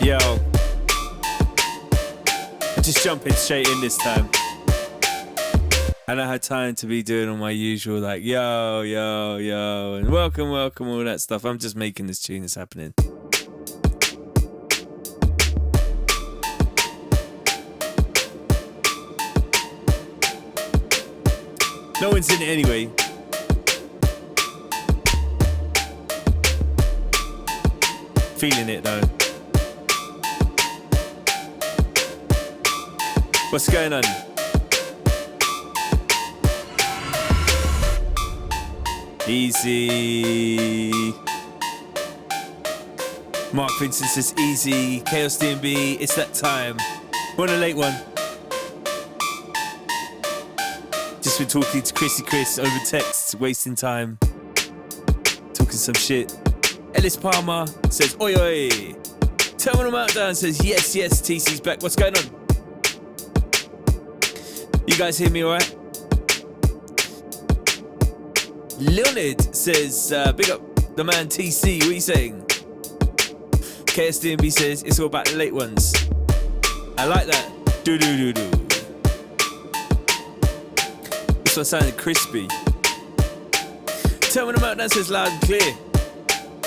Yo, just jumping straight in this time. I don't have time to be doing all my usual like yo, and welcome, all that stuff. I'm just making this tune. It's happening. No one's in it anyway. Feeling it though. What's going on? Easy. Mark Vincent says easy. Chaos DNB, it's that time. Want a late one? Just been talking to Chrissy Chris over text, wasting time. Talking some shit. Ellis Palmer says oi oi. Terminal Meltdown says yes, TC's back. What's going on? You guys hear me alright? Leonid says, big up the man TC, what are you saying? KSDNB says, it's all about the late ones. I like that. Do. This one sounded crispy. Terminal Meltdown says loud and clear.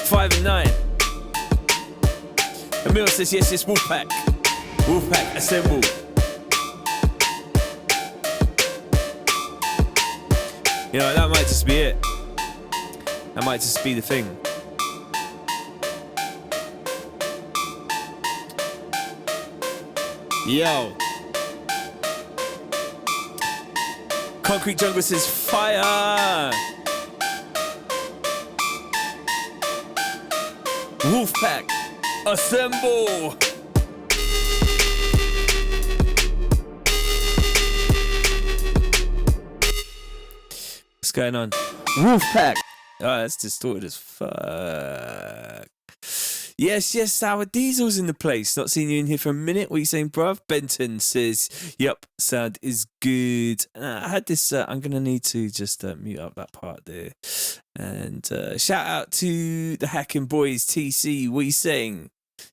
5 and 9. Emil says, yes, Wolfpack. Wolfpack, assemble. You know, that might just be it. That might just be the thing. Yo. Concrete Jungle says fire. Wolfpack, assemble. What's going on? Wolfpack. Oh, that's distorted as fuck. Yes, Sour Diesel's in the place. Not seen you in here for a minute. What are you saying, bruv? Benton says, yup, sound is good. I had this, I'm going to need to just mute up that part there. And shout out to the Hacking Boys, TC. What are you saying?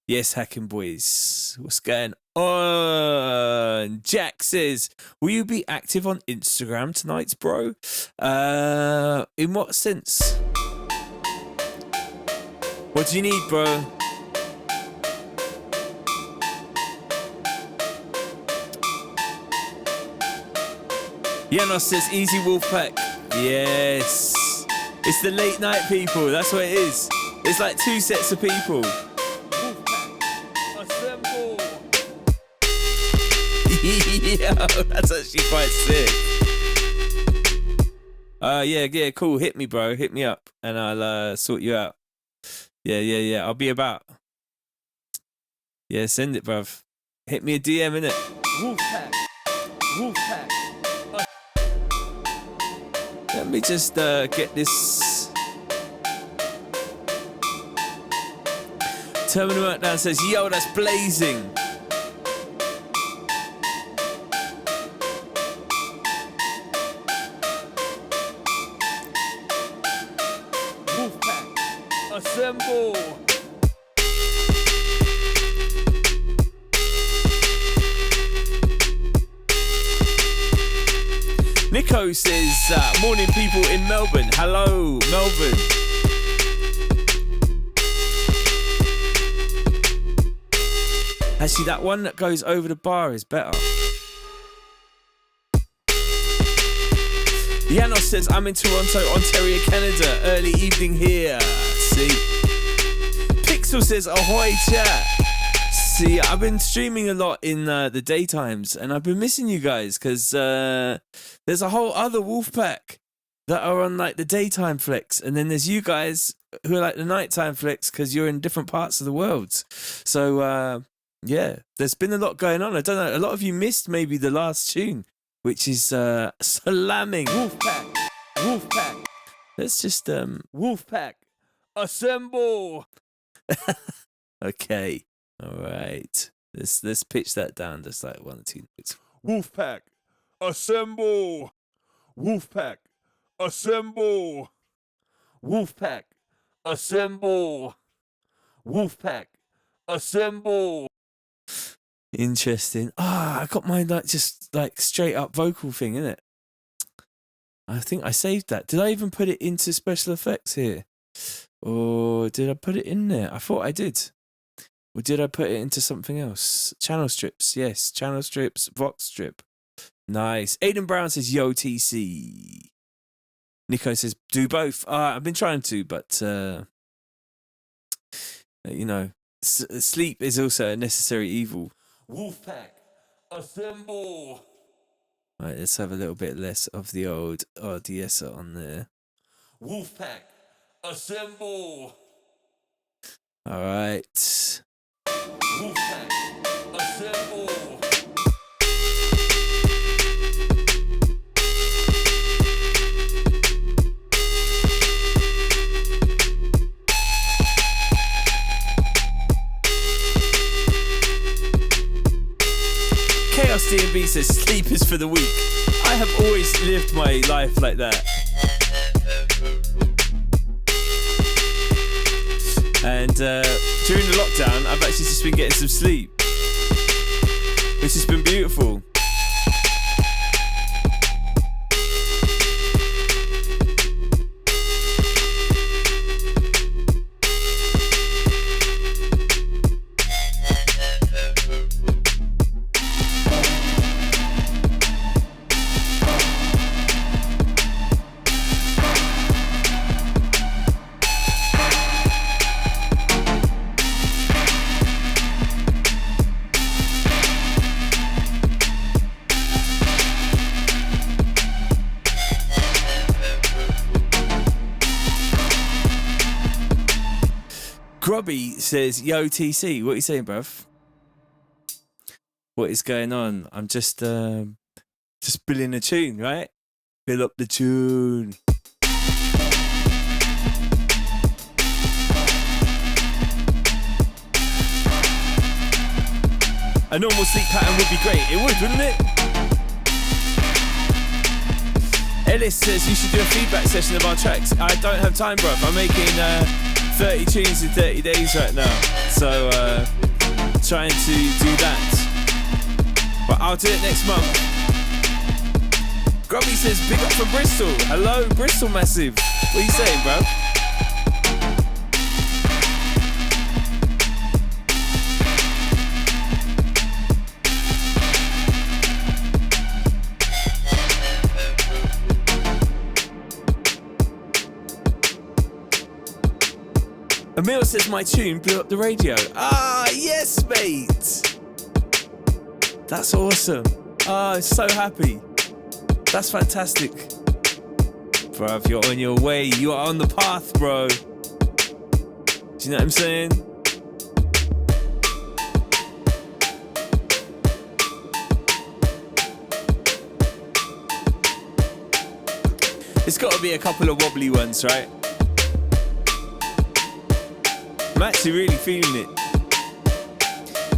Yes, Hacking Boys. What's going on? Jack says, will you be active on Instagram tonight, bro? In what sense? What do you need, bro? Janos says, easy Wolfpack. Yes. It's the late night people. That's what it is. It's like two sets of people. Wolfpack, assemble. Yo, that's actually quite sick. Yeah, cool. Hit me, bro. Hit me up and I'll sort you out. Yeah. I'll be about. Yeah, send it, bruv. Hit me a DM, innit? Wolfpack. Let me just get this. Terminal Meltdown says, yo, that's blazing. Wolfpack, assemble. Nico says, morning people in Melbourne. Hello, Melbourne. Actually, that one that goes over the bar is better. Janos says, I'm in Toronto, Ontario, Canada. Early evening here. See? Pixel says, ahoy, chat. See, I've been streaming a lot in the daytimes, and I've been missing you guys because there's a whole other Wolfpack that are on like the daytime flex, and then there's you guys who are like the nighttime flex because you're in different parts of the world. So yeah, there's been a lot going on. I don't know. A lot of you missed maybe the last tune, which is slamming. Wolfpack. Let's just Wolfpack, assemble. Okay. All right, let's pitch that down just like 1 or 2 notes. Wolfpack, assemble. Wolfpack, assemble. Wolfpack, assemble. Wolfpack, Assemble. Interesting. I got my just straight up vocal thing, innit? I think I saved that. Did I even put it into special effects here? Or did I put it in there? I thought I did. Or did I put it into something else? Channel strips. Yes, channel strips, Vox strip. Nice. Aiden Brown says, yo, TC. Nico says, do both. I've been trying to, but, sleep is also a necessary evil. Wolfpack, assemble. Right, let's have a little bit less of the old RDS on there. Wolfpack, assemble. All right. Wolfpack, assemble. Chaos DNB says sleep is for the weak. I have always lived my life like that. And during the lockdown, I've actually just been getting some sleep, which has been beautiful. Grubby says, yo, TC, what are you saying, bruv? What is going on? I'm just billing a tune, right? Bill up the tune. A normal sleep pattern would be great. It would, wouldn't it? Ellis says you should do a feedback session of our tracks. I don't have time, bruv. I'm making 30 tunes in 30 days right now. So, trying to do that. But I'll do it next month. Grubby says, big up from Bristol. Hello, Bristol Massive. What are you saying, bro? Emil says my tune blew up the radio. Ah, yes, mate. That's awesome. I'm so happy. That's fantastic. Bruv, you're on your way. You are on the path, bro. Do you know what I'm saying? It's got to be a couple of wobbly ones, right? I'm actually really feeling it.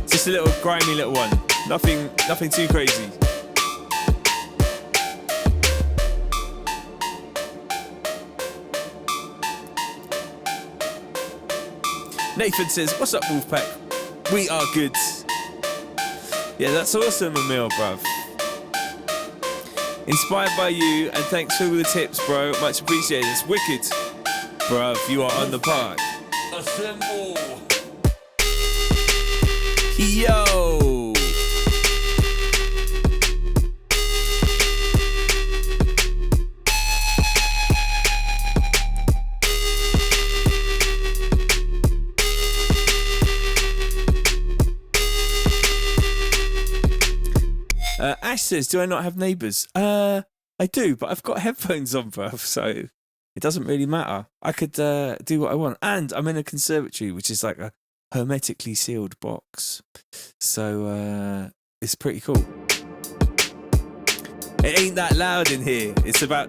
Just a little grimy little one. Nothing too crazy. Nathan says, what's up, Wolfpack? We are good. Yeah, that's awesome, Emil, bruv. Inspired by you, and thanks for all the tips, bro. Much appreciated. It's wicked. Bruv, you are on the park. Assemble. Yo. Ash says, do I not have neighbours? I do, but I've got headphones on, bruv, so it doesn't really matter. I could do what I want. And I'm in a conservatory, which is like a hermetically sealed box. So it's pretty cool. It ain't that loud in here. It's about...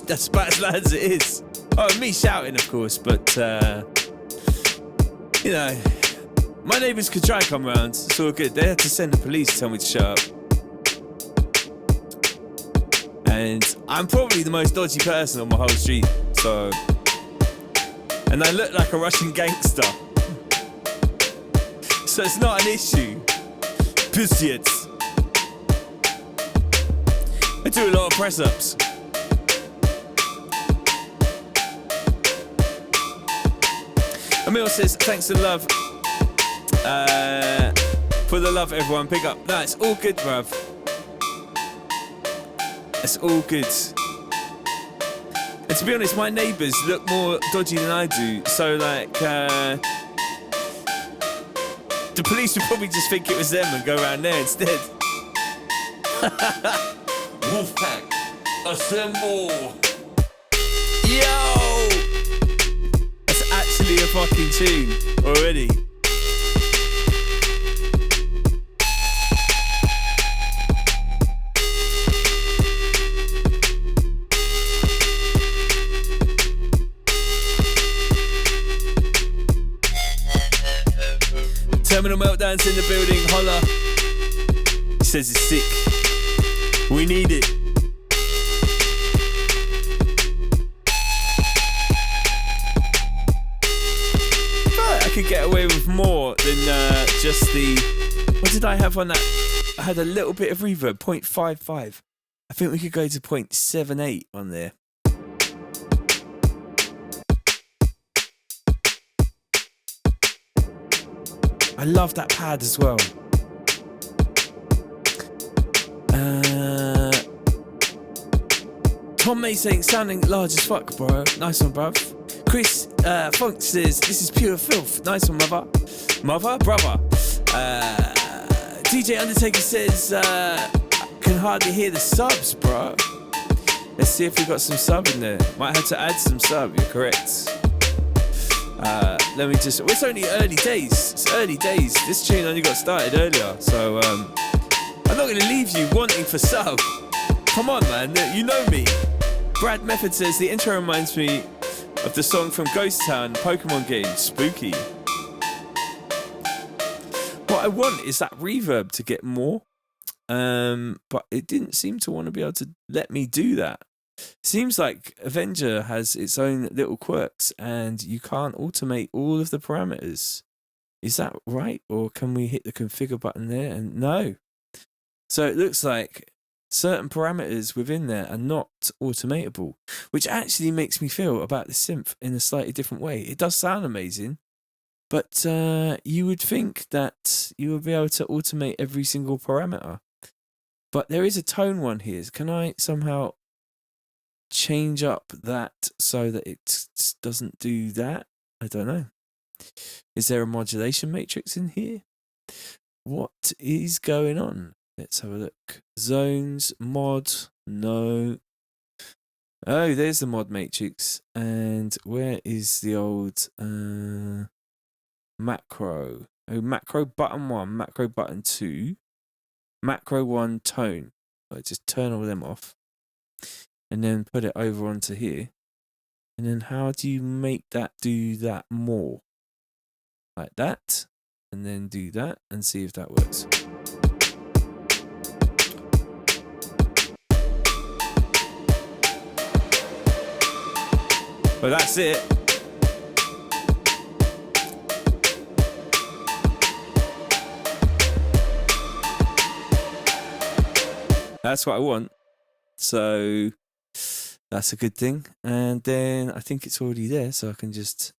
That's about as loud as it is. Oh, me shouting, of course, but... you know... My neighbours could try and come round. It's all good. They had to send the police to tell me to shut up. And I'm probably the most dodgy person on my whole street. So... And I look like a Russian gangster. so it's not an issue. Pissed. I do a lot of press-ups. Emil says, thanks for the love. For the love, everyone. Big up. No, it's all good, bruv. It's all good. And to be honest, my neighbours look more dodgy than I do. So, like, the police would probably just think it was them and go around there instead. Wolfpack, assemble! Yo! That's actually a fucking tune already. Terminal Meltdown's in the building, holla. He says it's sick. We need it. But I could get away with more than just the... What did I have on that? I had a little bit of reverb, 0.55. I think we could go to 0.78 on there. I love that pad as well. Tom May saying, sounding large as fuck, bro. Nice one, bruv. Chris Funk says, this is pure filth. Nice one, mother. Mother? Brother. DJ Undertaker says, can hardly hear the subs, bro. Let's see if we got some sub in there. Might have to add some sub, you're correct. Let me just... It's only early days. It's early days. This tune only got started earlier. So, I'm not going to leave you wanting for sub. Come on, man. You know me. Brad Method says, the intro reminds me of the song from Ghost Town, Pokemon game. Spooky. What I want is that reverb to get more. But it didn't seem to want to be able to let me do that. Seems like Avenger has its own little quirks and you can't automate all of the parameters. Is that right? Or can we hit the configure button there? And no. So it looks like certain parameters within there are not automatable, which actually makes me feel about the synth in a slightly different way. It does sound amazing, but you would think that you would be able to automate every single parameter. But there is a tone one here. Can I somehow change up that so that it doesn't do that? I don't know. Is there a modulation matrix in here? What is going on? Let's have a look. Zones, mod, no. Oh, there's the mod matrix. And where is the old macro? Oh, macro button 1, macro button 2, macro 1 tone. I just turn all them off. And then put it over onto here. And then how do you make that do that more? Like that. And then do that and see if that works. Well, that's it. That's what I want. So that's a good thing. And then I think it's already there, so I can just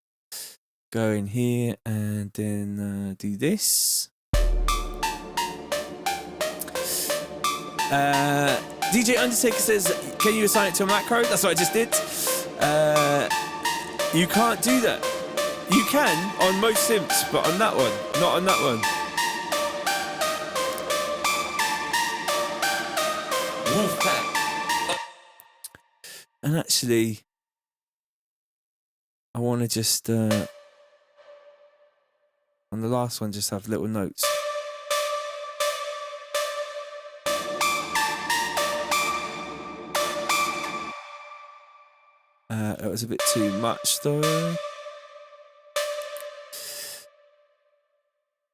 go in here and then do this. DJ Undertaker says, can you assign it to a macro? That's what I just did. You can't do that. You can on most synths, but on that one, not on that one. Wolfpack. And actually, I want to just, on the last one, just have little notes. It was a bit too much, though.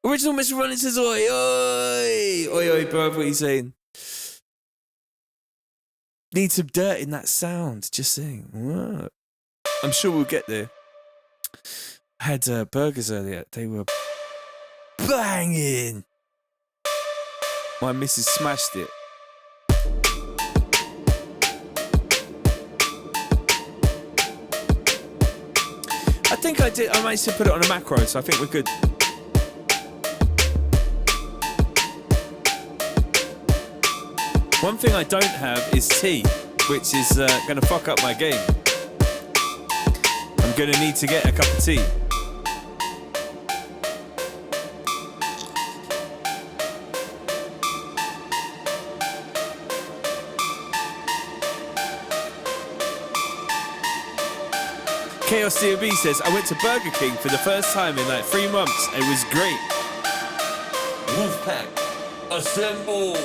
Original Mr. Running says, oi, oi! Oi, oi, bro, what are you saying? Need some dirt in that sound, just saying. Whoa. I'm sure we'll get there. I had burgers earlier. They were banging. My missus smashed it. I think I did. I managed to put it on a macro, so I think we're good. One thing I don't have is tea, which is going to fuck up my game. I'm going to need to get a cup of tea. Chaos DOB says, I went to Burger King for the first time in like 3 months. It was great. Wolfpack, assemble.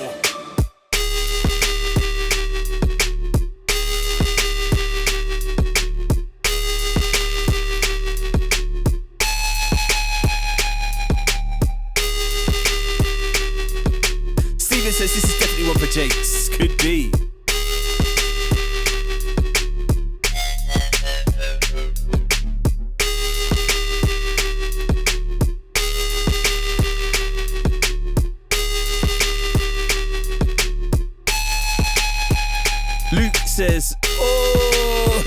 Steven says, this is definitely one for Jakes. Could be. Says, oh,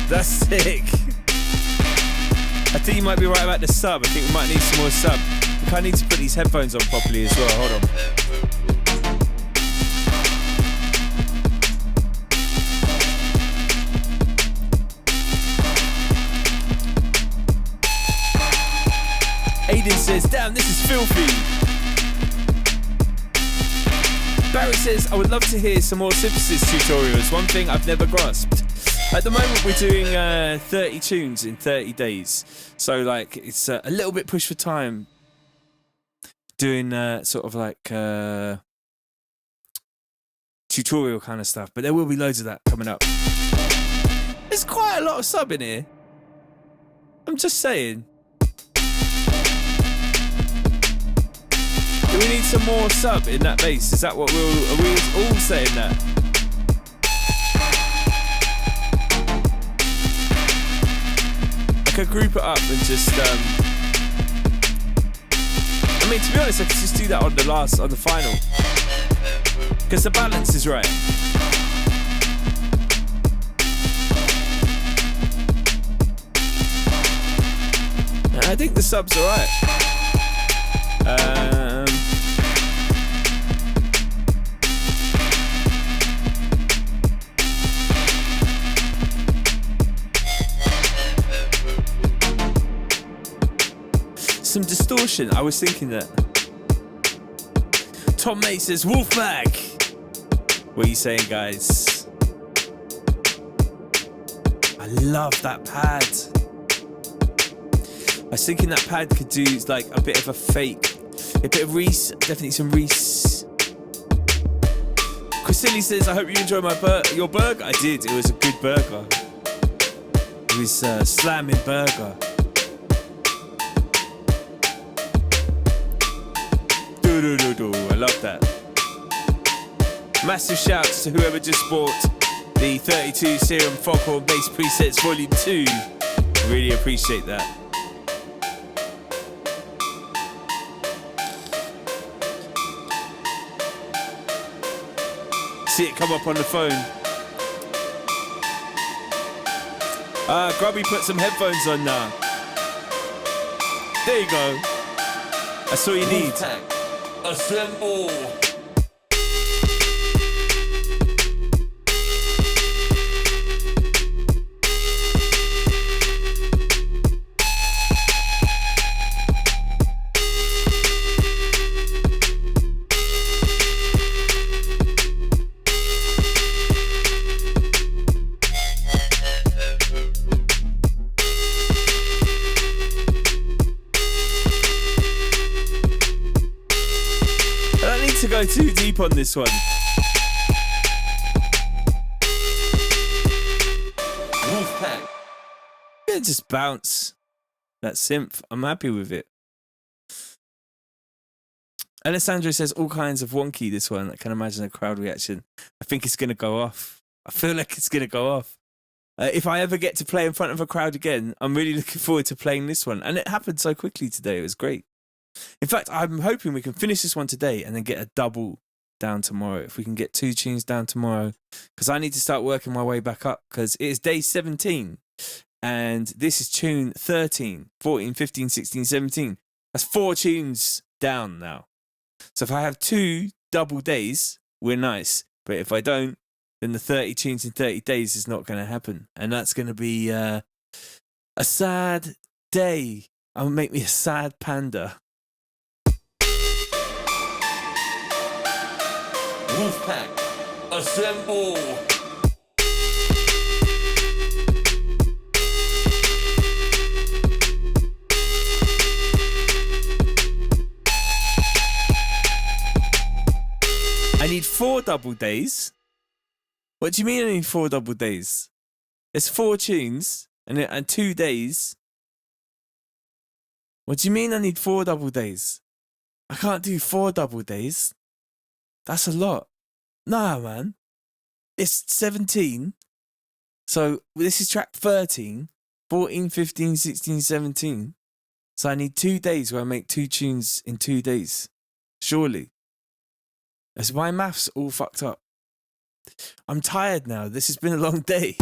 that's sick. I think you might be right about the sub. I think we might need some more sub. I need to put these headphones on properly as well. Hold on. Aiden says, damn, this is filthy. Barry says, I would love to hear some more synthesis tutorials. One thing I've never grasped. At the moment, we're doing 30 tunes in 30 days. So, like, it's a little bit pushed for time. Doing sort of like tutorial kind of stuff, but there will be loads of that coming up. There's quite a lot of sub in here. I'm just saying. Do we need some more sub in that bass? Is that what are we all saying that? I could group it up and just I mean, to be honest, I could just do that on the final. Because the balance is right. I think the sub's alright. Some distortion, I was thinking that. Tom May says, Wolfpack. What are you saying, guys? I love that pad. I was thinking that pad could do like a bit of a fake, a bit of Reese, definitely some Reese. Chrisilli says, I hope you enjoyed your burger. I did, it was a good burger. It was a slamming burger. I love that. Massive shouts to whoever just bought the 32 Serum Foghorn Bass Presets Volume 2. Really appreciate that. See it come up on the phone. Grubby put some headphones on now. There you go. That's all you need. Assemble. To go too deep on this one. Wolfpack. Yeah, just bounce. That synth. I'm happy with it. Alessandro says all kinds of wonky, this one. I can imagine a crowd reaction. I think it's going to go off. I feel like it's going to go off. If I ever get to play in front of a crowd again, I'm really looking forward to playing this one. And it happened so quickly today. It was great. In fact, I'm hoping we can finish this one today and then get a double down tomorrow. If we can get 2 tunes down tomorrow. Because I need to start working my way back up. Because it is day 17. And this is tune 13, 14, 15, 16, 17. That's 4 tunes down now. So if I have 2 double days, we're nice. But if I don't, then the 30 tunes in 30 days is not going to happen. And that's going to be a sad day. It'll make me a sad panda. Wolfpack, assemble! I need 4 double days. What do you mean I need 4 double days? It's 4 tunes and 2 days. What do you mean I need 4 double days? I can't do 4 double days. That's a lot. Nah, man. It's 17. So this is track 13, 14, 15, 16, 17. So I need 2 days where I make 2 tunes in 2 days. Surely. That's my maths all fucked up. I'm tired now. This has been a long day.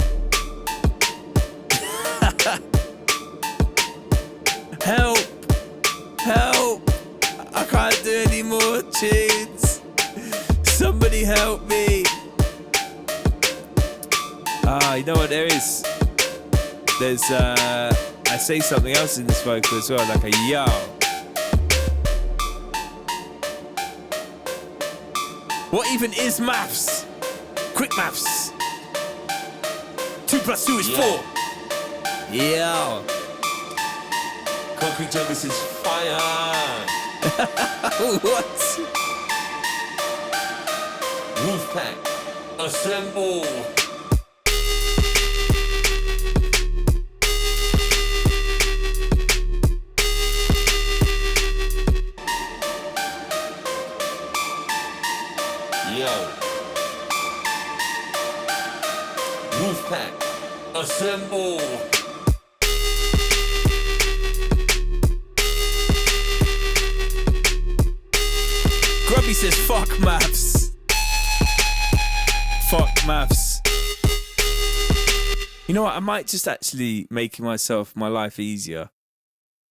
Help! Help! I can't do any more tunes. Somebody help me. You know what there is? There's, I say something else in this vocal as well, like a yo. What even is maths? Quick maths. 2 + 2 is 4. Yeah. Concrete jungle is fire. What? Wolfpack, assemble. Yo. Wolfpack, assemble. Grubby says fuck maths. Fuck maths. You know what? I might just actually make my life easier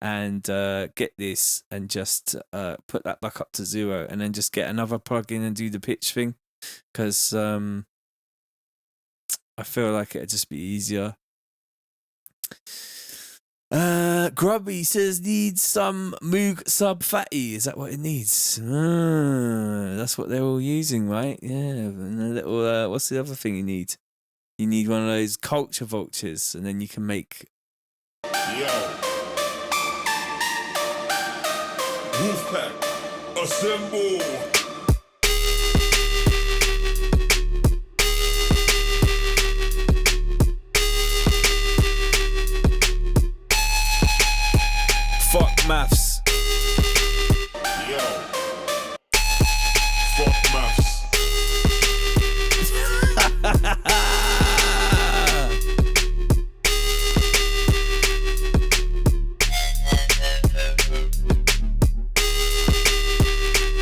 and get this and just put that back up to 0 and then just get another plugin and do the pitch thing. Because I feel like it'd just be easier. Grubby says needs some Moog sub fatty. Is that what it needs? That's what they're all using, right? Yeah. And a little, what's the other thing you need? You need one of those culture vultures, and then you can make. Yo. Wolfpack, assemble. Fuck maths. Yo. Fuck maths.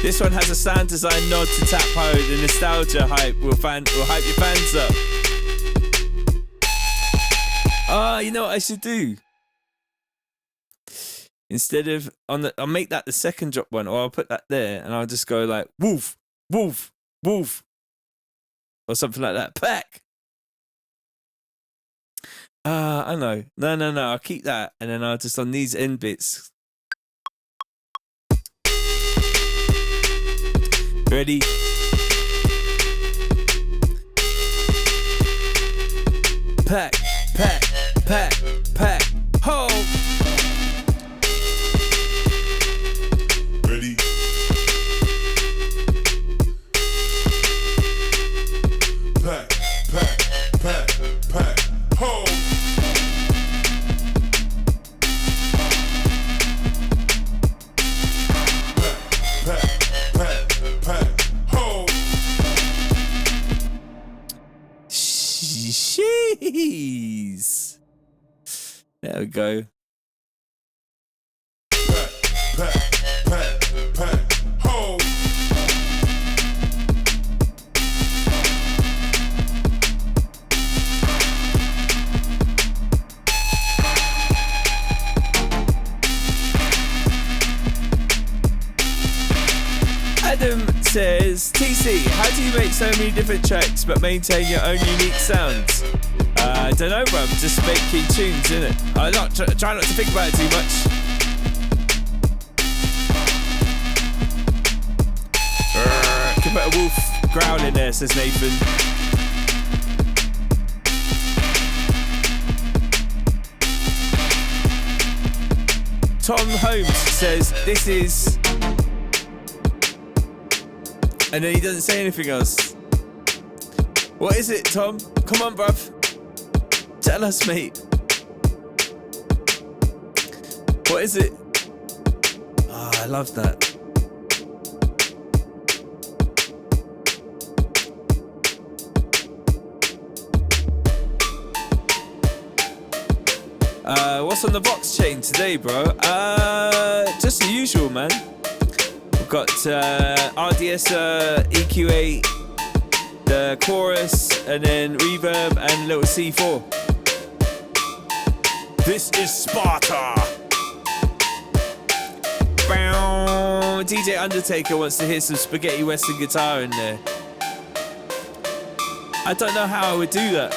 This one has a sound design nod to Tap Ho. The nostalgia hype will hype your fans up. You know what I should do? Instead of I'll make that the second drop one, or I'll put that there, and I'll just go like woof, woof, woof, or something like that. Pack. I know. No. I'll keep that, and then I'll just on these end bits. Ready? Pack, pack, pack, pack. Ho! Ready? Pack, pack, pack, pack. Ho! Jeez. There we go. Ho. Adam says, TC, how do you make so many different tracks but maintain your own unique sounds? I don't know, bruv. Just making tunes, innit? I try not to think about it too much. Could put a wolf growl in there, says Nathan. Tom Holmes says, this is... And then he doesn't say anything else. What is it, Tom? Come on, bruv. Tell us, mate. What is it? Oh, I love that. What's on the box chain today, bro? Just the usual, man. We've got RDS EQ8, the chorus, and then reverb and a little C4. This is Sparta. Bow. DJ Undertaker wants to hear some spaghetti western guitar in there. I don't know how I would do that.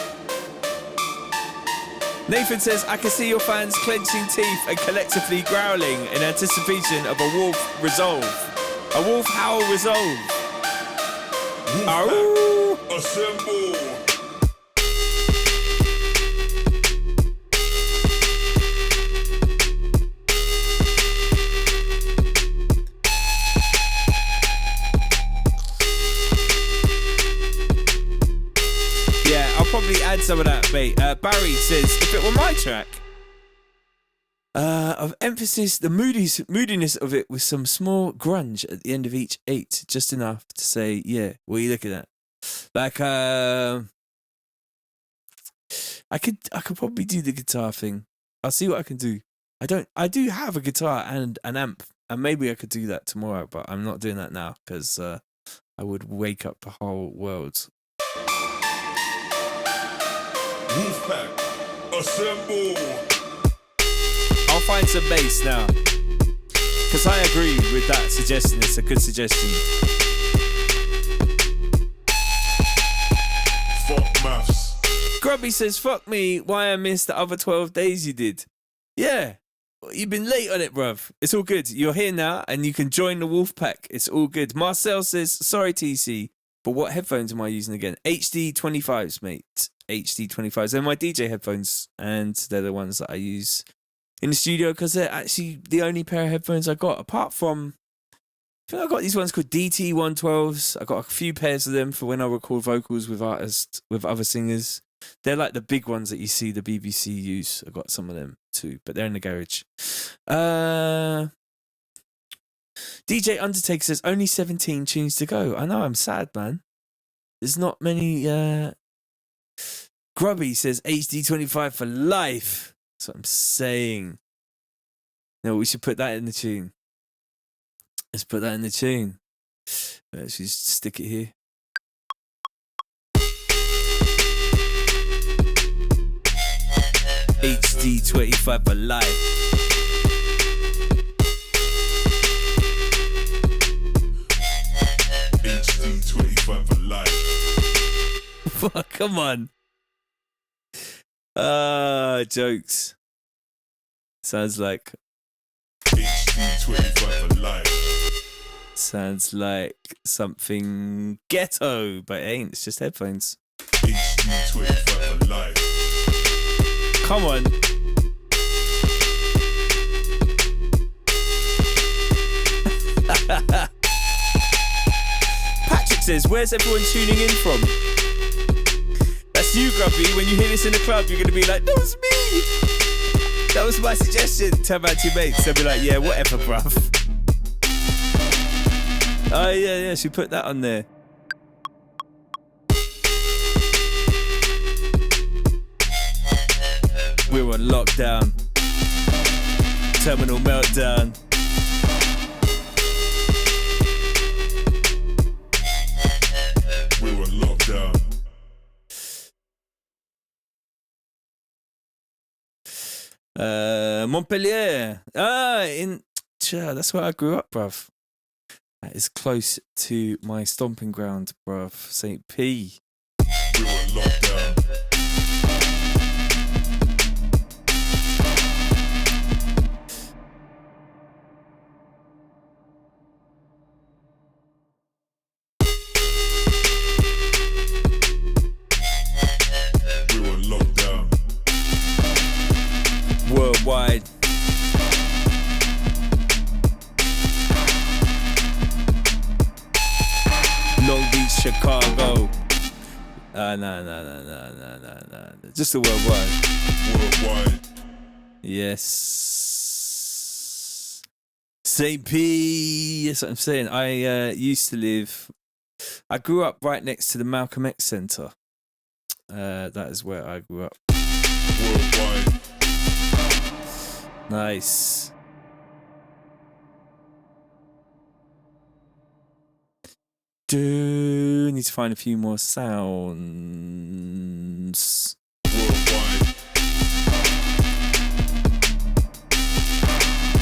Nathan says, I can see your fans clenching teeth and collectively growling in anticipation of a wolf resolve. A wolf howl resolve. Ow! Assemble. I'll probably add some of that, mate. Barry says, if it were my track, of emphasis, the moodiness of it with some small grunge at the end of each 8, just enough to say, yeah, what are you looking at? Like, I could probably do the guitar thing. I'll see what I can do. I do have a guitar and an amp, and maybe I could do that tomorrow, but I'm not doing that now because I would wake up the whole world. Wolfpack, assemble. I'll find some bass now. Because I agree with that suggestion. It's a good suggestion. Fuck maths. Grubby says, fuck me, why I missed the other 12 days you did. Yeah, you've been late on it, bruv. It's all good. You're here now and you can join the Wolfpack. It's all good. Marcel says, sorry, TC, but what headphones am I using again? HD 25s, mate. HD 25s. They're my DJ headphones, and they're the ones that I use in the studio because they're actually the only pair of headphones I got. Apart from, I think I got these ones called DT 112s. I got a few pairs of them for when I record vocals with artists, with other singers. They're like the big ones that you see the BBC use. I got some of them too, but they're in the garage. DJ Undertaker says only 17 tunes to go. I know, I'm sad, man. There's not many. Grubby says HD 25 for life. That's what I'm saying. No, we should put that in the tune. Let's put that in the tune. Let's just stick it here. HD 25 for life. HD 25 for life. Come on. Jokes. Sounds like HD 25 for life. Sounds like something ghetto, but it ain't. It's just headphones. HD 25 for life. Come on. Patrick says, where's everyone tuning in from? That's you, Grubby. When you hear this in the club, you're going to be like, that was me. That was my suggestion. Tell about your mates. They'll be like, yeah, whatever, bruv. Oh, yeah, she put that on there. We're on lockdown. Terminal meltdown. We're on lockdown. Montpellier. That's where I grew up, bruv. That is close to my stomping ground, bruv. St. P. We're on lockdown. We're on lockdown. Worldwide. Long Beach, Chicago. No. Just the worldwide. Worldwide. Yes. St. P. That's what I'm saying. I used to live. I grew up right next to the Malcolm X Centre. That is where I grew up. Worldwide. Nice. Need to find a few more sounds. Worldwide.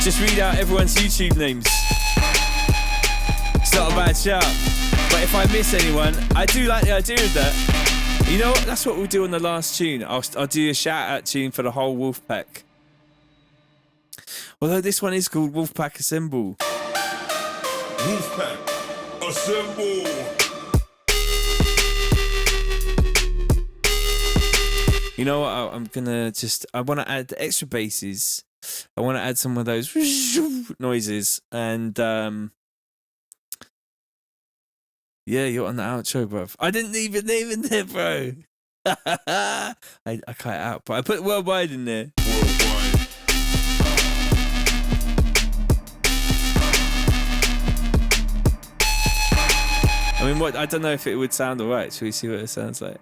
Just read out everyone's YouTube names. It's not a bad shout. But if I miss anyone, I do like the idea of that. You know what? That's what we'll do on the last tune. I'll do a shout out tune for the whole Wolfpack. Although this one is called Wolfpack Assemble. Wolfpack. Assemble. You know what? I'm gonna I want to add the extra basses. I want to add some of those noises. And yeah, you're on the outro, bruv. I didn't even name it there, bro. I cut it out, but I put worldwide in there. Worldwide. I mean, I don't know if it would sound alright. Shall we see what it sounds like?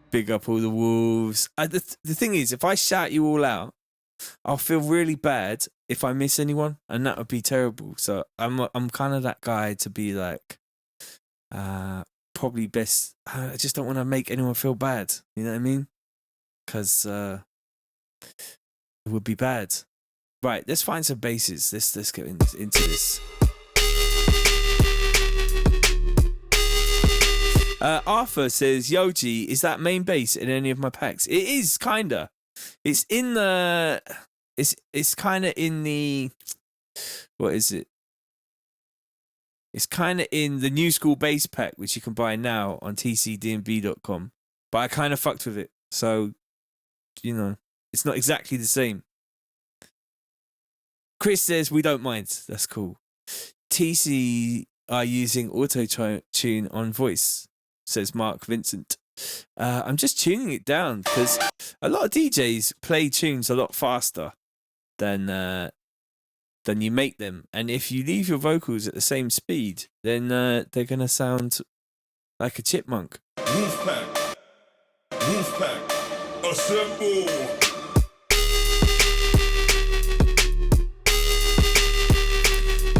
Big up all the wolves. The thing is, if I shout you all out, I'll feel really bad if I miss anyone, and that would be terrible. So I'm kind of that guy to be like, probably best. I just don't want to make anyone feel bad. You know what I mean? Because it would be bad. Right, let's find some basses. Let's get into this. Arthur says, Yoji, is that main bass in any of my packs? It is, kinda. It's in the... It's kind of in the... What is it? It's kind of in the New School bass pack, which you can buy now on tcdnb.com. But I kind of fucked with it. So, you know, it's not exactly the same. Chris says, we don't mind. That's cool. TC are using auto-tune on voice, says Mark Vincent. I'm just tuning it down because a lot of DJs play tunes a lot faster than you make them. And if you leave your vocals at the same speed, then they're going to sound like a chipmunk. Wolfpack. Wolfpack. Assemble.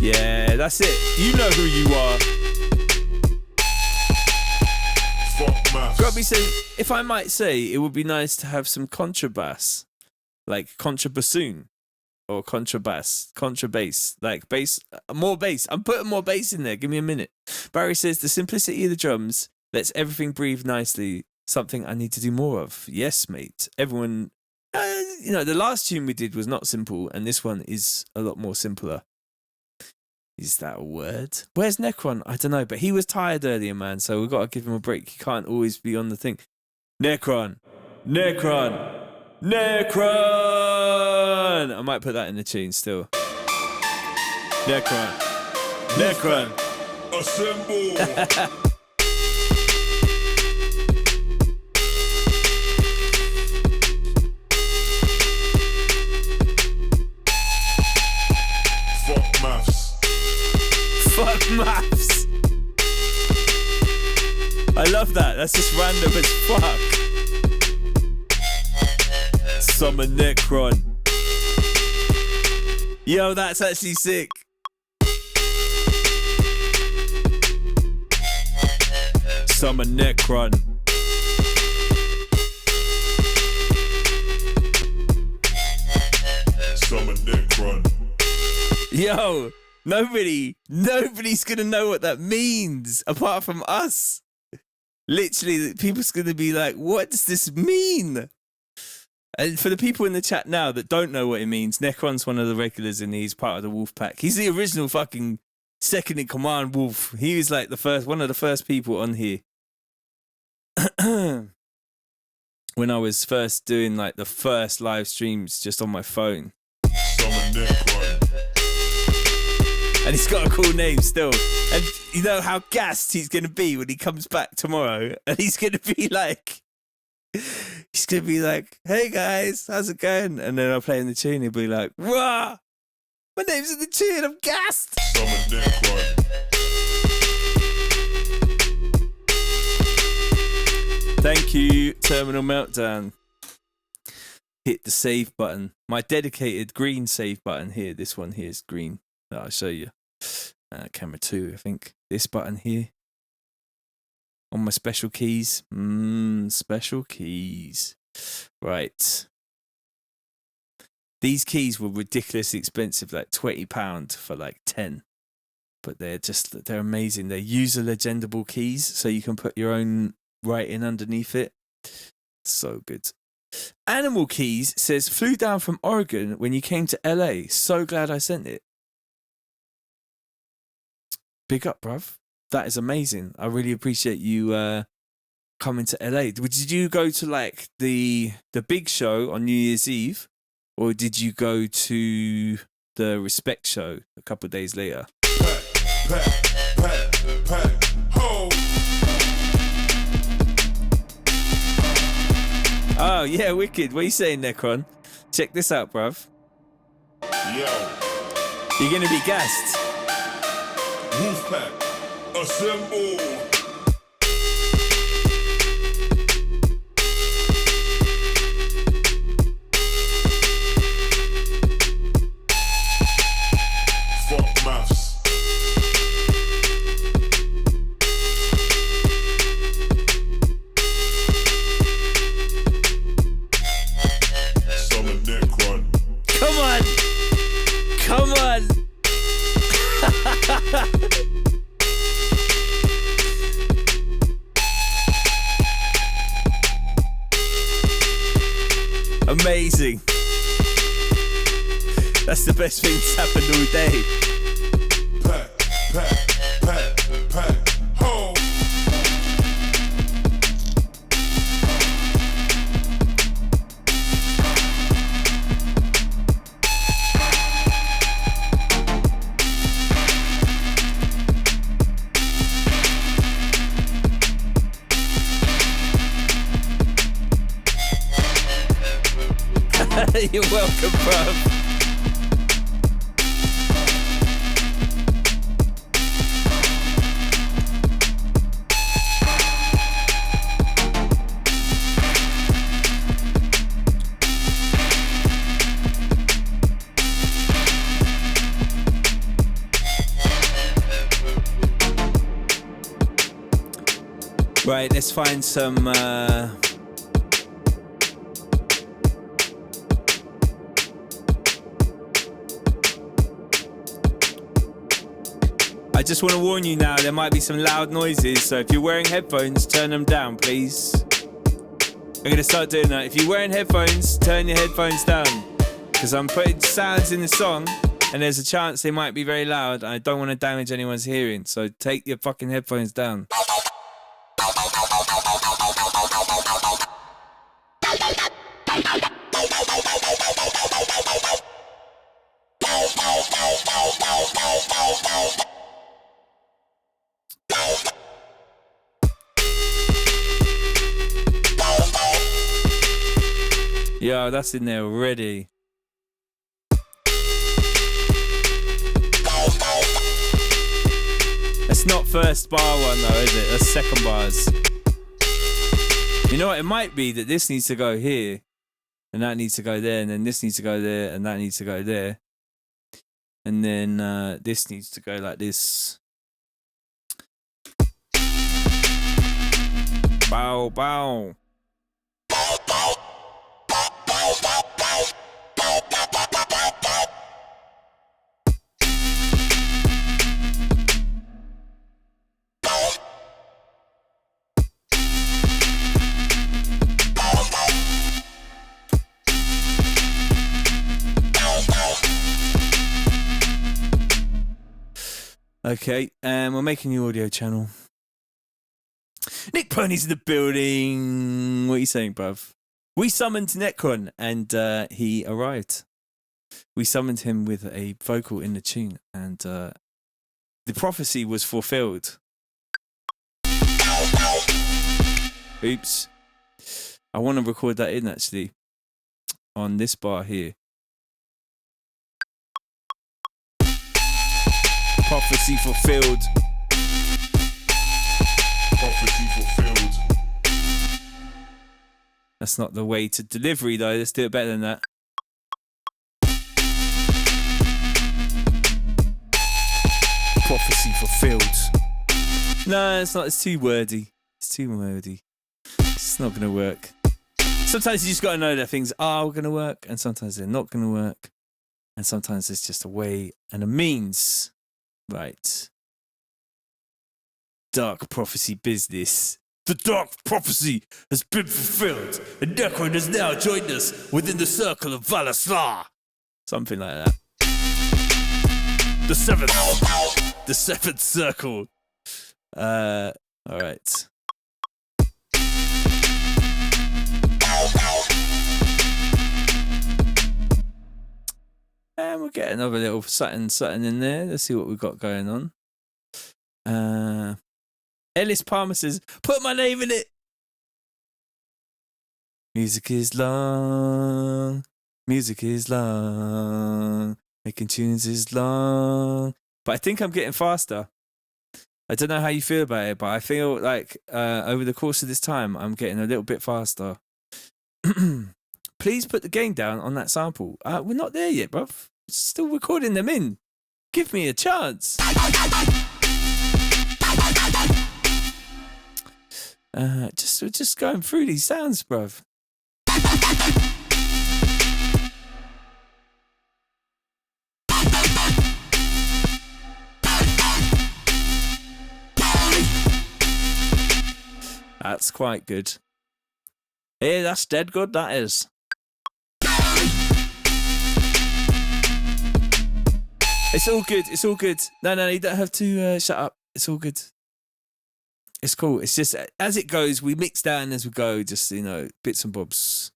Yeah, that's it. You know who you are. Fuck maths. Grubby says, if I might say, it would be nice to have some contrabass, like contrabassoon or contrabass, like bass, more bass. I'm putting more bass in there. Give me a minute. Barry says, the simplicity of the drums lets everything breathe nicely. Something I need to do more of. Yes, mate. Everyone, you know, the last tune we did was not simple, and this one is a lot more simpler. Is that a word? Where's Necron? I don't know, but he was tired earlier, man, so we've got to give him a break. He can't always be on the thing. Necron! I might put that in the tune still. Necron! Assemble. Fuck maths. Fuck maths! I love that. That's just random as fuck. Summer Necron. Yo, that's actually sick. Summer Necron. Summer Necron. Yo, nobody's gonna know what that means apart from us. Literally, people's gonna be like, what does this mean? And for the people in the chat now that don't know what it means, Necron's one of the regulars and he's part of the wolf pack. He's the original fucking second in command wolf. He was like one of the first people on here. When I was first doing like the first live streams just on my phone. Summer Necron. And he's got a cool name still. And you know how gassed he's going to be when he comes back tomorrow. And he's going to be like, hey guys, how's it going? And then I'll play in the tune. He'll be like, wah, my name's in the tune, I'm gassed. Summer Necron. Thank you, Terminal Meltdown. Hit the save button. My dedicated green save button here. This one here is green. I'll show you. Camera 2, I think. This button here. On my special keys. Special keys. Right. These keys were ridiculously expensive, like £20 for like 10. But they're amazing. They're user legendable keys, so you can put your own writing underneath it. So good. Animal Keys says, flew down from Oregon when you came to LA. So glad I sent it. Big up, bruv. That is amazing. I really appreciate you coming to LA. Did you go to like the big show on New Year's Eve, or did you go to the Respect show a couple of days later? Pack, ho. Oh yeah, wicked. What are you saying, Necron? Check this out, bruv. Yo. You're gonna be gassed. Wolfpack. Assemble. Fuck maths. Summer Necron. Come on! Come on! Amazing. That's the best thing that's happened all day. Pack, ho. You're welcome, bruv. Right, let's find some I just want to warn you now, there might be some loud noises, so if you're wearing headphones, turn them down, please. I'm going to start doing that. If you're wearing headphones, turn your headphones down, because I'm putting sounds in the song, and there's a chance they might be very loud, and I don't want to damage anyone's hearing, so take your fucking headphones down. Yo, that's in there already. It's not first bar one though, is it? That's second bars. You know what? It might be that this needs to go here and that needs to go there, and then this needs to go there, and that needs to go there. And then this needs to go like this. Bow, bow. Okay, we're making the audio channel. Nick Pony's in the building. What are you saying, bruv? We summoned Necron, and he arrived. We summoned him with a vocal in the tune, and the prophecy was fulfilled. Oops. I want to record that in, actually, on this bar here. Prophecy fulfilled. Prophecy fulfilled. That's not the way to delivery, though. Let's do it better than that. Prophecy fulfilled. No, it's not. It's too wordy. It's too wordy. It's not going to work. Sometimes you just got to know that things are going to work, and sometimes they're not going to work. And sometimes it's just a way and a means. Right. Dark prophecy business. The dark prophecy has been fulfilled, and Necron has now joined us within the circle of Valasla. Something like that. The seventh circle. Alright. And we'll get another little something in there. Let's see what we've got going on. Ellis Palmer says, put my name in it. Music is long. Music is long. Making tunes is long. But I think I'm getting faster. I don't know how you feel about it, but I feel like over the course of this time, I'm getting a little bit faster. Please put the gain down on that sample. We're not there yet, bruv. Still recording them in. Give me a chance. Just going through these sounds, bruv. That's quite good. Hey, that's dead good, that is. It's all good, it's all good. No, you don't have to shut up. It's all good. It's cool. It's just, as it goes, we mix down as we go, just, bits and bobs.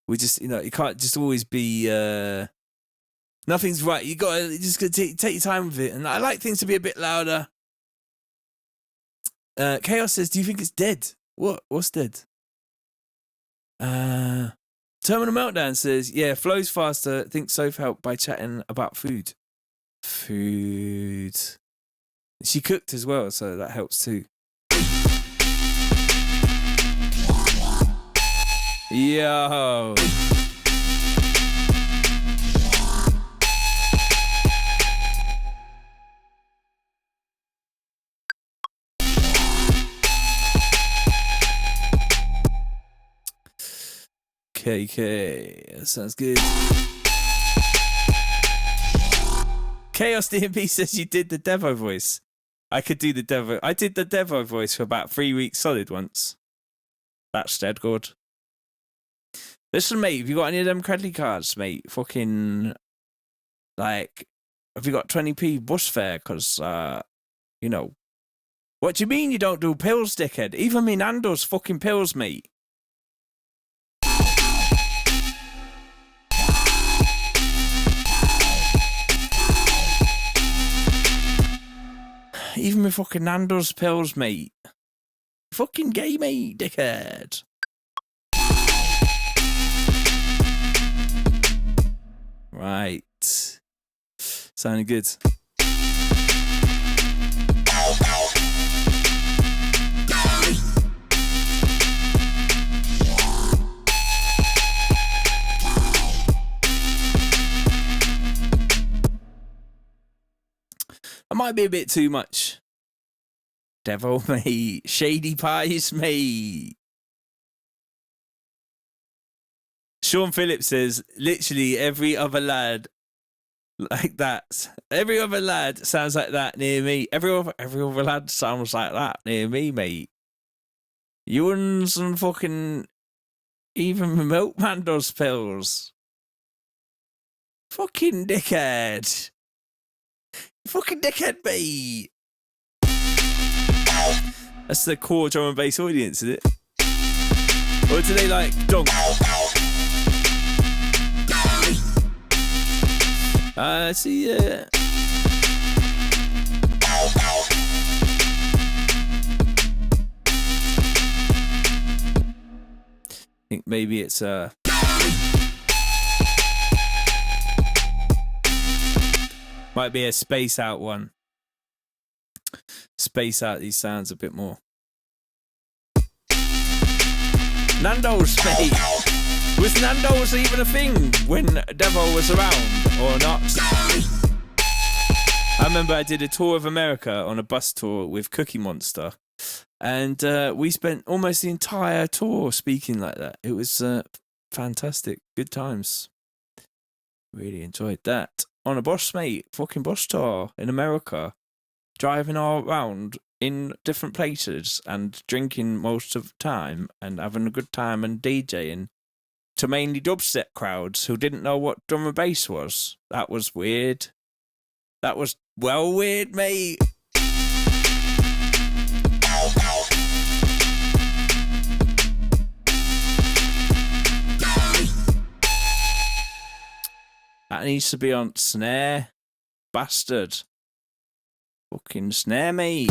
We just, you can't just always be, nothing's right. You just gotta take your time with it. And I like things to be a bit louder. Chaos says, do you think it's dead? What's dead? Terminal Meltdown says, yeah, flows faster. Think self-help by chatting about food. Food. She cooked as well, so that helps too. Yo. KK, that sounds good. Tcmdnbl says you did the Devo voice. I could do the Devo. I did the Devo voice for about 3 weeks solid once. That's dead good. Listen, mate, have you got any of them credit cards, mate? Fucking, like, have you got 20p bus fare? Because, what do you mean you don't do pills, dickhead? Even me Nando's fucking pills, mate. Even with fucking Nando's pills, mate. Fucking gay, mate, dickhead. Right. Sounding good. might be a bit too much. Devil, mate. Shady pies, mate. Sean Phillips says, literally every other lad like that. Every other lad sounds like that near me. Every other lad sounds like that near me, mate. You and some fucking... Even Milkman does pills. Fucking dickhead. Fucking dickhead, mate. That's the core drum and bass audience, is it? Or do they like donk? See, I think maybe it's might be a space out one. Space out these sounds a bit more. Nando's, mate. Was Nando's even a thing when Devo was around or not? I remember I did a tour of America on a bus tour with Cookie Monster, and we spent almost the entire tour speaking like that. It was fantastic. Good times. Really enjoyed that. On a bus, mate. Fucking bus tour in America. Driving all around in different places and drinking most of the time and having a good time and DJing to mainly dubstep crowds who didn't know what drum and bass was. That was weird. That was well weird, mate. That needs to be on snare. Bastard. Fucking snare, mate.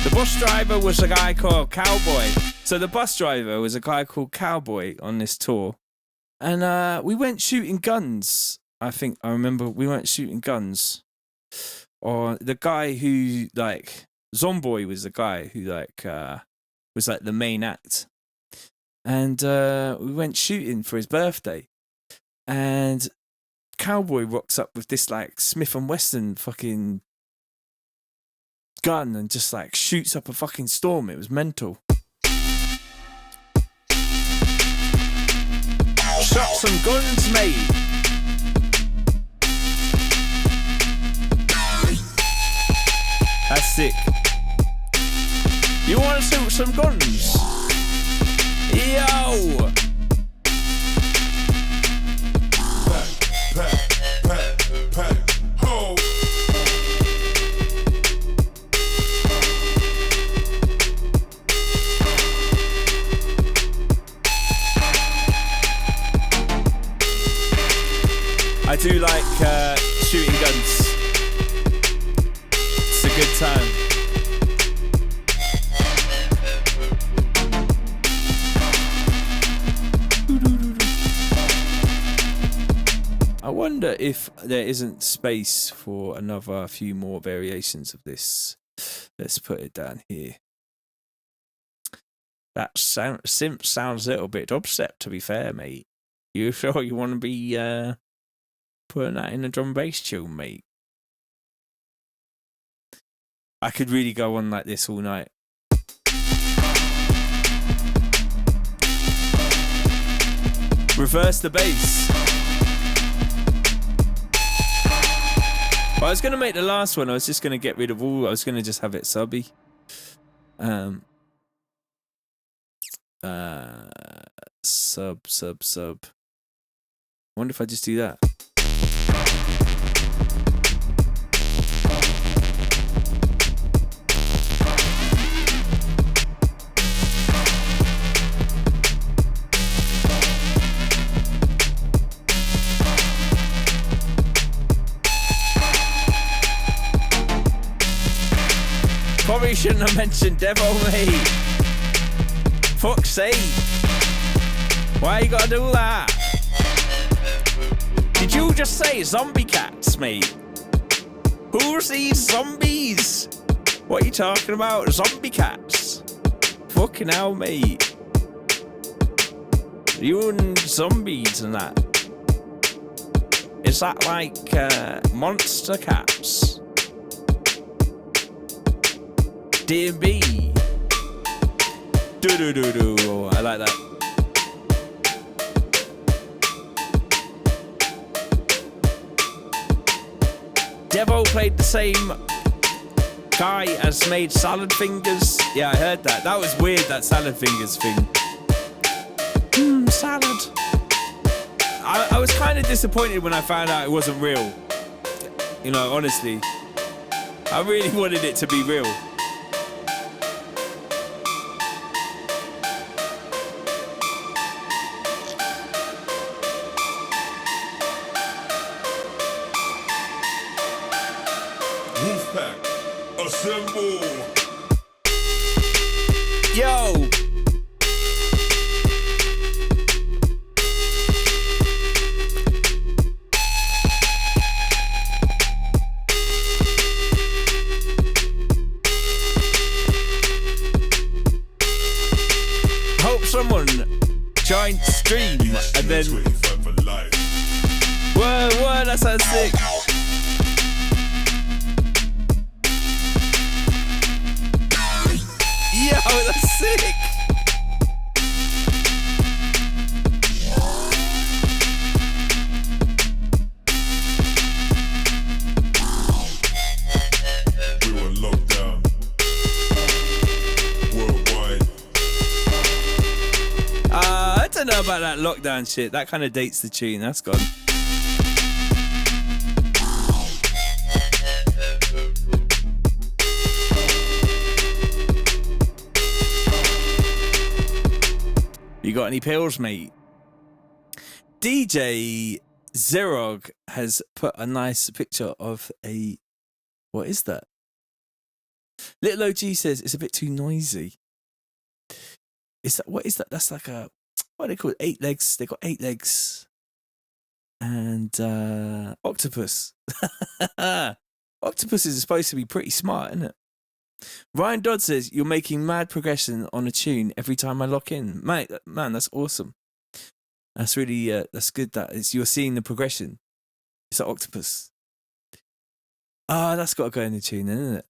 The bus driver was a guy called Cowboy. So the bus driver was a guy called Cowboy on this tour. And we went shooting guns. I remember we went shooting guns. Or the guy who, like, Zomboy was the guy who, like, was, like, the main act. And we went shooting for his birthday. And Cowboy rocks up with this, like, Smith & Wesson fucking gun and just, like, shoots up a fucking storm. It was mental. Shot some guns, mate. That's sick. You want to shoot some guns? Yo! Ho! I do like shooting guns. It's a good time. I wonder if there isn't space for another few more variations of this. Let's put it down here. That simp sounds a little bit dubstep, to be fair, mate. You sure you want to be putting that in a drum and bass tune, mate? I could really go on like this all night. Reverse the bass. Well, I was going to make the last one. I was just going to get rid of all. I was going to just have it subby. Sub. I wonder if I just do that. Probably shouldn't have mentioned Devil, mate. Fuck's sake. Why you gotta do that? Did you just say zombie cats, mate? Who's these zombies? What are you talking about? Zombie cats? Fucking hell, mate. You and zombies and that. Is that like Monster Caps? D&B. Do. I like that. Devo played the same guy as made Salad Fingers. Yeah, I heard that. That was weird, that Salad Fingers thing. Salad. I was kind of disappointed when I found out it wasn't real. You know, honestly. I really wanted it to be real. Wolfpack, assemble. Yo! Someone joined stream and then whoa, that sounds sick. Yo, that's sick. We were locked down worldwide. I don't know about that lockdown shit. That kind of dates the tune. That's gone. You got any pills, mate? DJ Zerog has put a nice picture of a... What is that? Little OG says it's a bit too noisy. Is that, what is that? That's like a, what are they called? 8 legs. They got 8 legs. And octopus. Octopus is supposed to be pretty smart, isn't it? Ryan Dodd says, you're making mad progression on a tune every time I lock in. Mate, man, that's awesome. That's really, that's good that it's, you're seeing the progression. It's an octopus. Ah, that's got to go in the tune then, isn't it?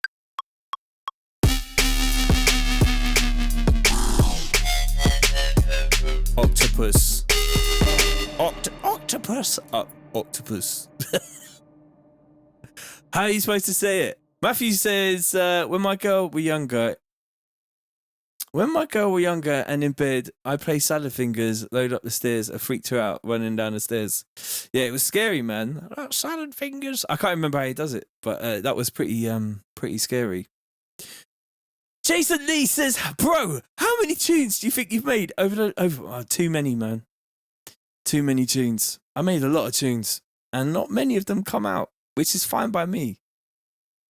Octopus. Octopus. Octopus. How are you supposed to say it? Matthew says, when my girl were younger and in bed, I play Salad Fingers, load up the stairs. I freaked her out running down the stairs. Yeah, it was scary, man. Salad Fingers. I can't remember how he does it, but that was pretty scary. Jason Lee says, bro, how many tunes do you think you've made over too many, man. Too many tunes. I made a lot of tunes and not many of them come out, which is fine by me.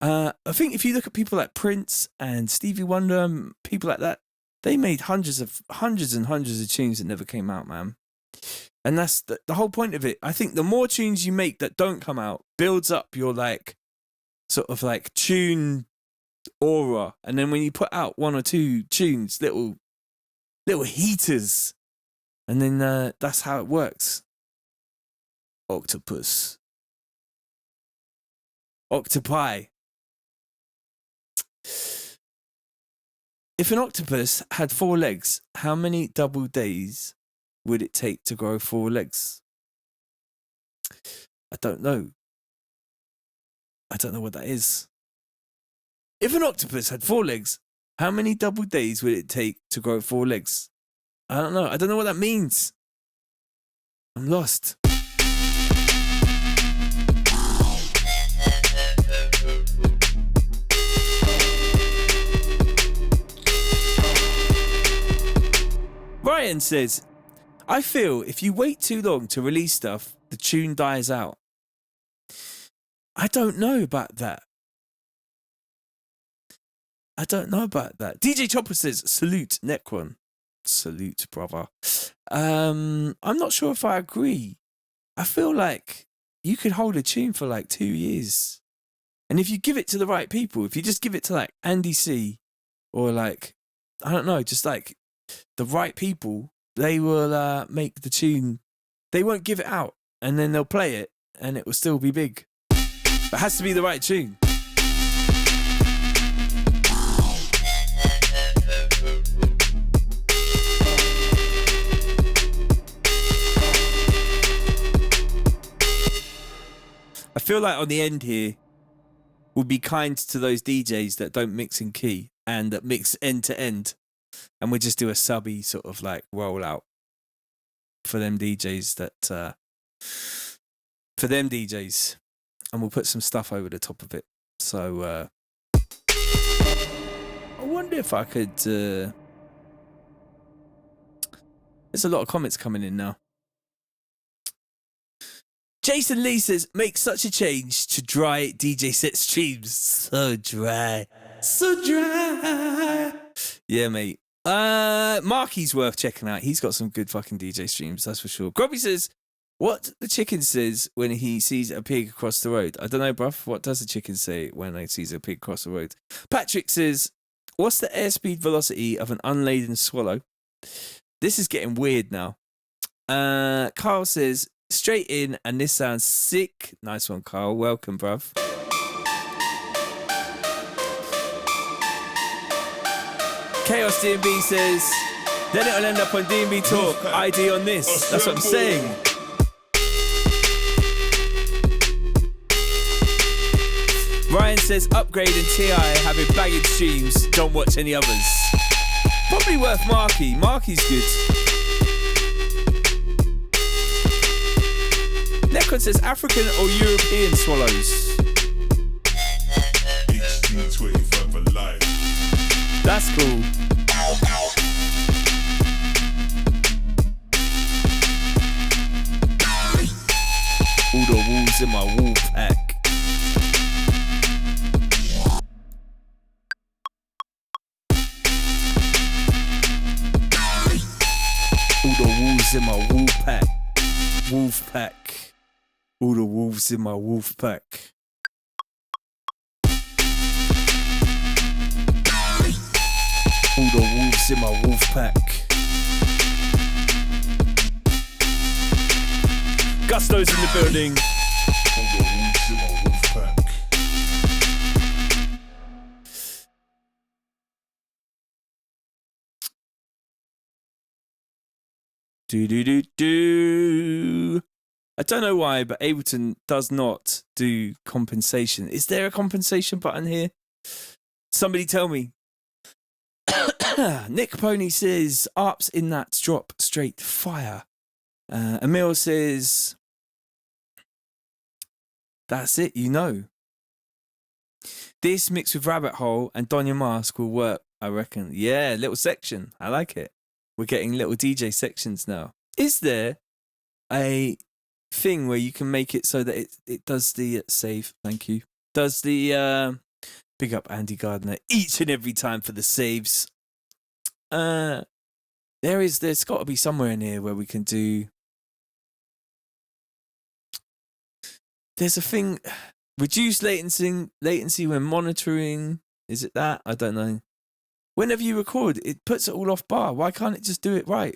I think if you look at people like Prince and Stevie Wonder and people like that, they made hundreds and hundreds of tunes that never came out, man. And that's the whole point of it. I think the more tunes you make that don't come out builds up your like sort of like tune aura, and then when you put out 1 or 2 tunes, little heaters, and then that's how it works. Octopus. Octopi. If an octopus had 4 legs, how many double days would it take to grow 4 legs? I don't know. I don't know what that is. If an octopus had 4 legs, how many double days would it take to grow 4 legs? I don't know. I don't know what that means. I'm lost. Ryan says, I feel if you wait too long to release stuff, the tune dies out. I don't know about that. DJ Chopper says, salute, Necron. Salute, brother. I'm not sure if I agree. I feel like you could hold a tune for like 2 years. And if you give it to the right people, if you just give it to like Andy C or like, I don't know, just like the right people, they will make the tune. They won't give it out and then they'll play it and it will still be big. But it has to be the right tune. I feel like on the end here, we'll be kind to those DJs that don't mix in key and that mix end to end. And we'll just do a subby sort of like rollout for them DJs and we'll put some stuff over the top of it. So I wonder if I could there's a lot of comments coming in now. Jason Lee says, make such a change to dry DJ set streams. So dry. Yeah, mate. Marky's worth checking out. He's got some good fucking DJ streams, that's for sure. Grubby says, what the chicken says when he sees a pig across the road. I don't know, bruv. What does the chicken say when he sees a pig across the road? Patrick says, what's the airspeed velocity of an unladen swallow? This is getting weird now. Carl says, straight in, and this sounds sick. Nice one, Carl. Welcome, bruv. Chaos DNB says, then it'll end up on DNB Talk. ID on this. That's what I'm saying. Ryan says, upgrade and TI having baggage streams. Don't watch any others. Probably worth Marky. Marky's good. Necron says, African or European swallows? HD25 for life. That's cool. All the wolves in my wolf pack. All the wolves in my wolf pack. Wolf pack. All the wolves in my wolf pack. All the wolves in my wolf pack. Gusto's in the building. All the wolves in my wolf pack. Do. I don't know why, but Ableton does not do compensation. Is there a compensation button here? Somebody tell me. Nick Pony says, ARPs in that drop straight fire. Emil says, that's it, you know. This mixed with Rabbit Hole and Donya Mask will work, I reckon. Yeah, little section. I like it. We're getting little DJ sections now. Is there a thing where you can make it so that it does the save? Thank you. Does the big up Andy Gardner each and every time for the saves? There's got to be somewhere in here where we can do. There's a thing, reduce latency when monitoring. Is it that? I don't know. Whenever you record, it puts it all off bar. Why can't it just do it right?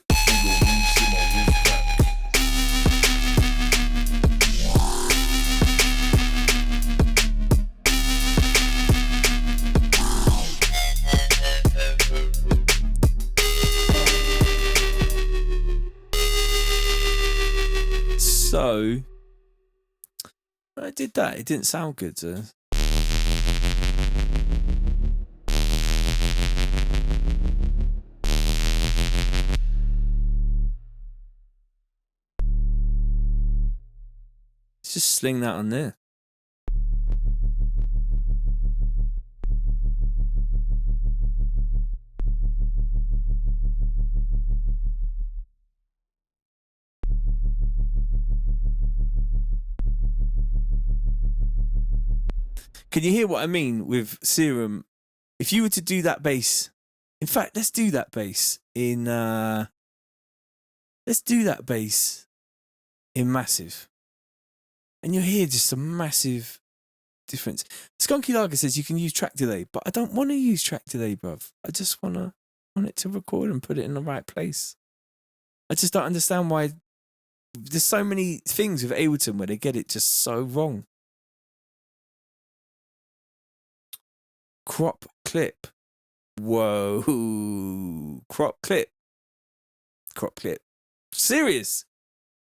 So, I did that. It didn't sound good. Let's just sling that on there. Can you hear what I mean with Serum? If you were to do that bass, in fact, let's do that bass in Massive. And you'll hear just a massive difference. Skunky Lager says you can use track delay, but I don't want to use track delay, bruv. I just want it to record and put it in the right place. I just don't understand why there's so many things with Ableton where they get it just so wrong. Crop clip. Whoa. Crop clip. Crop clip. Serious.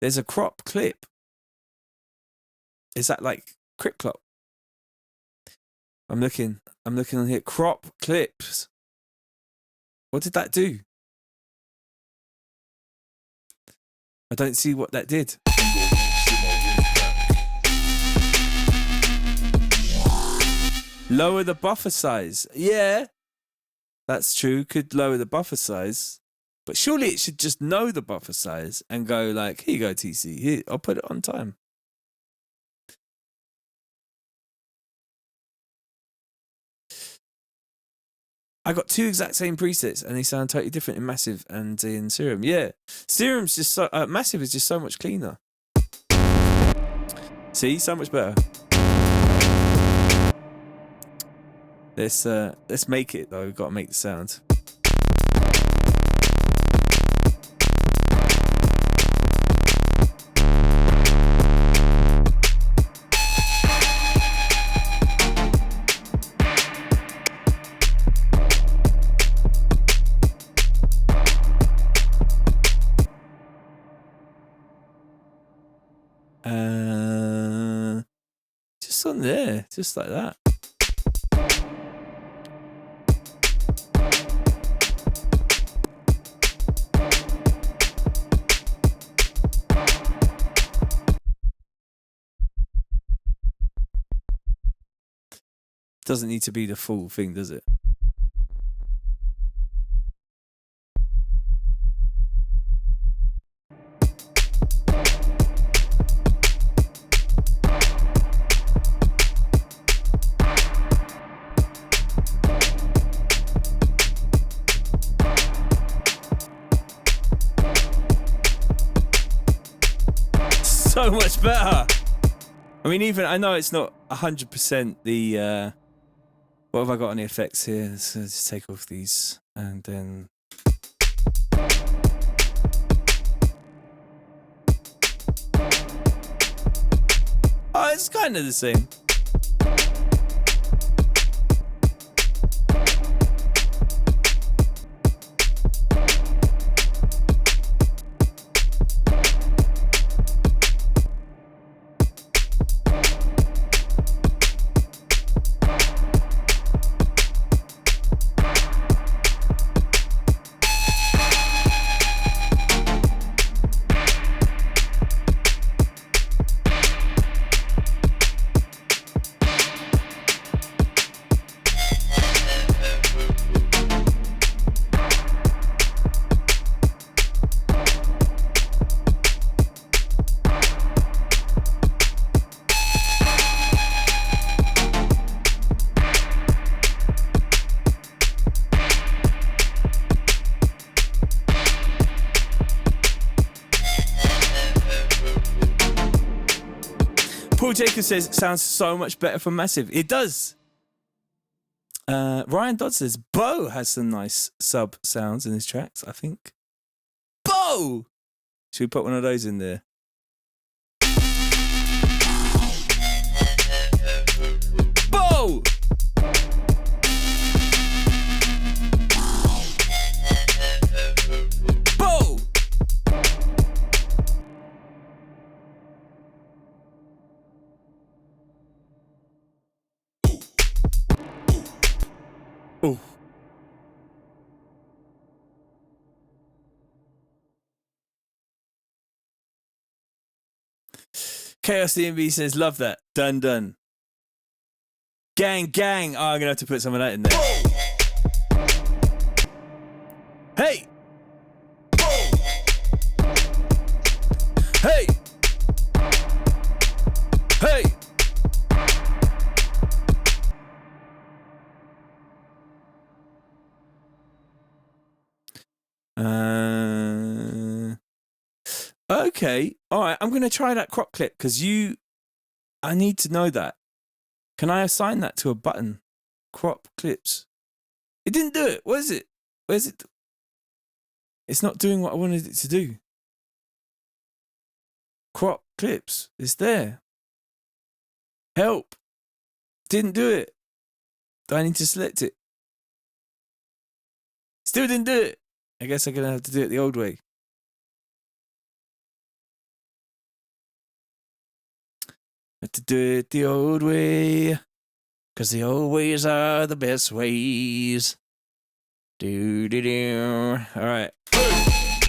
There's a crop clip. Is that like crip clop? I'm looking on here. Crop clips. What did that do? I don't see what that did. Lower the buffer size. Yeah, that's true. Could lower the buffer size. But surely it should just know the buffer size and go like, here you go, TC. Here, I'll put it on time. I got two exact same presets and they sound totally different in Massive and in Serum. Yeah, Serum's just so... Massive is just so much cleaner. See? So much better. Let's make it though. We've got to make the sound. Just on there, just like that. Doesn't need to be the full thing, does it? So much better. I mean, even I know it's not 100% the. What have I got on the effects here? Let's just take off these and then. Oh, it's kind of the same. Paul Jacobs says it sounds so much better from Massive. It does. Ryan Dodd says Bo has some nice sub sounds in his tracks, I think. Bo! Should we put one of those in there? Bo! Bo! Oh. Chaos DMB says, love that. Done, done. Gang, gang. Oh, I'm going to have to put some of that in there. Hey! Hey! Hey! Okay. All right. I'm going to try that crop clip because I need to know that. Can I assign that to a button? Crop clips. It didn't do it. What is it? Where's it? It's not doing what I wanted it to do. crop clips. It's there. Help. Didn't do it. Do I need to select it? Still didn't do it. I guess I'm going to have to do it the old way. Have to do it the old way. Because the old ways are the best ways. Do. All right.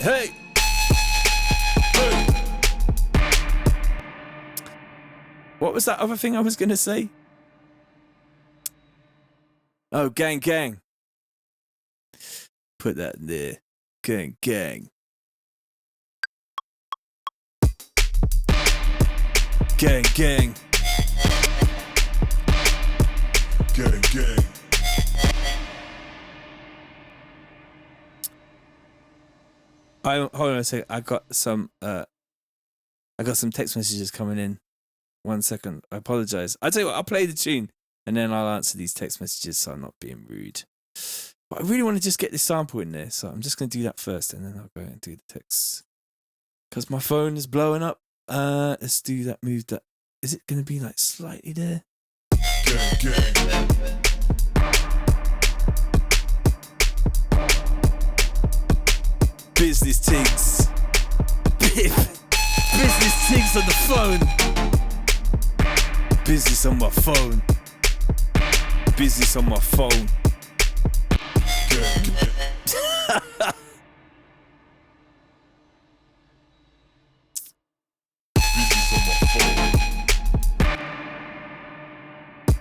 Hey. What was that other thing I was going to say? Oh, gang. Put that in there. Gang. Gang. Gang. Hold on a second. I got some text messages coming in. 1 second. I apologize. I'll tell you what, I'll play the tune and then I'll answer these text messages so I'm not being rude. But I really want to just get this sample in there, so I'm just going to do that first and then I'll go and do the text. Because my phone is blowing up. Let's do that, move that. Is it going to be like slightly there? Gang. Business Tigs. Business Tigs on the phone. Business on my phone. Business on my phone.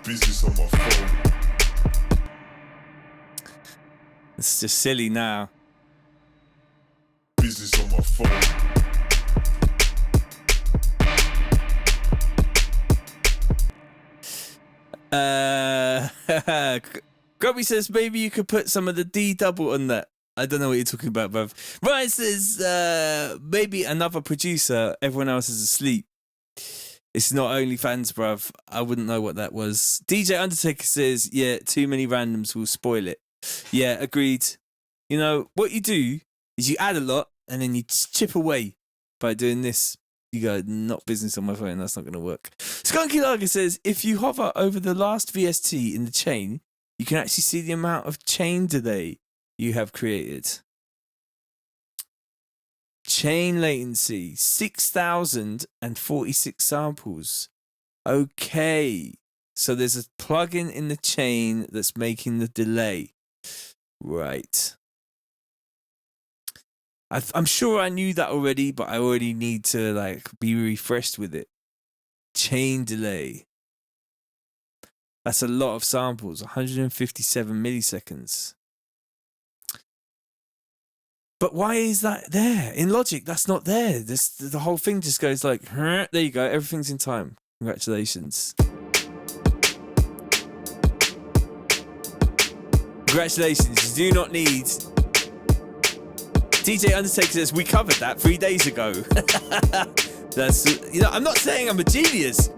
Business on my phone. It's just silly now. Business on my phone. Grubby says maybe you could put some of the D double on that. I don't know what you're talking about, bruv. Ryan says maybe another producer. Everyone else is asleep. It's not OnlyFans, bruv. I wouldn't know what that was. DJ Undertaker says, yeah, too many randoms will spoil it. Yeah, agreed. You know, what you do is you add a lot and then you chip away by doing this. You go, not business on my phone. That's not going to work. Skunky Lager says, if you hover over the last VST in the chain, you can actually see the amount of chain delay you have created. Chain latency, 6,046 samples. Okay. So there's a plugin in the chain that's making the delay. Right. I'm sure I knew that already, but I already need to be refreshed with it. Chain delay. That's a lot of samples, 157 milliseconds. But why is that there? In Logic, that's not there. The whole thing just goes like, there you go, everything's in time. Congratulations. Congratulations, you do not need... DJ Undertaker says, we covered that 3 days ago. That's, I'm not saying I'm a genius.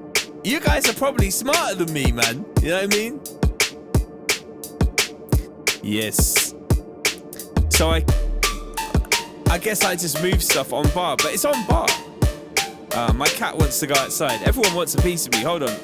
You guys are probably smarter than me, man. You know what I mean? Yes. So I guess I just move stuff on bar, but it's on bar. My cat wants to go outside. Everyone wants a piece of me. Hold on.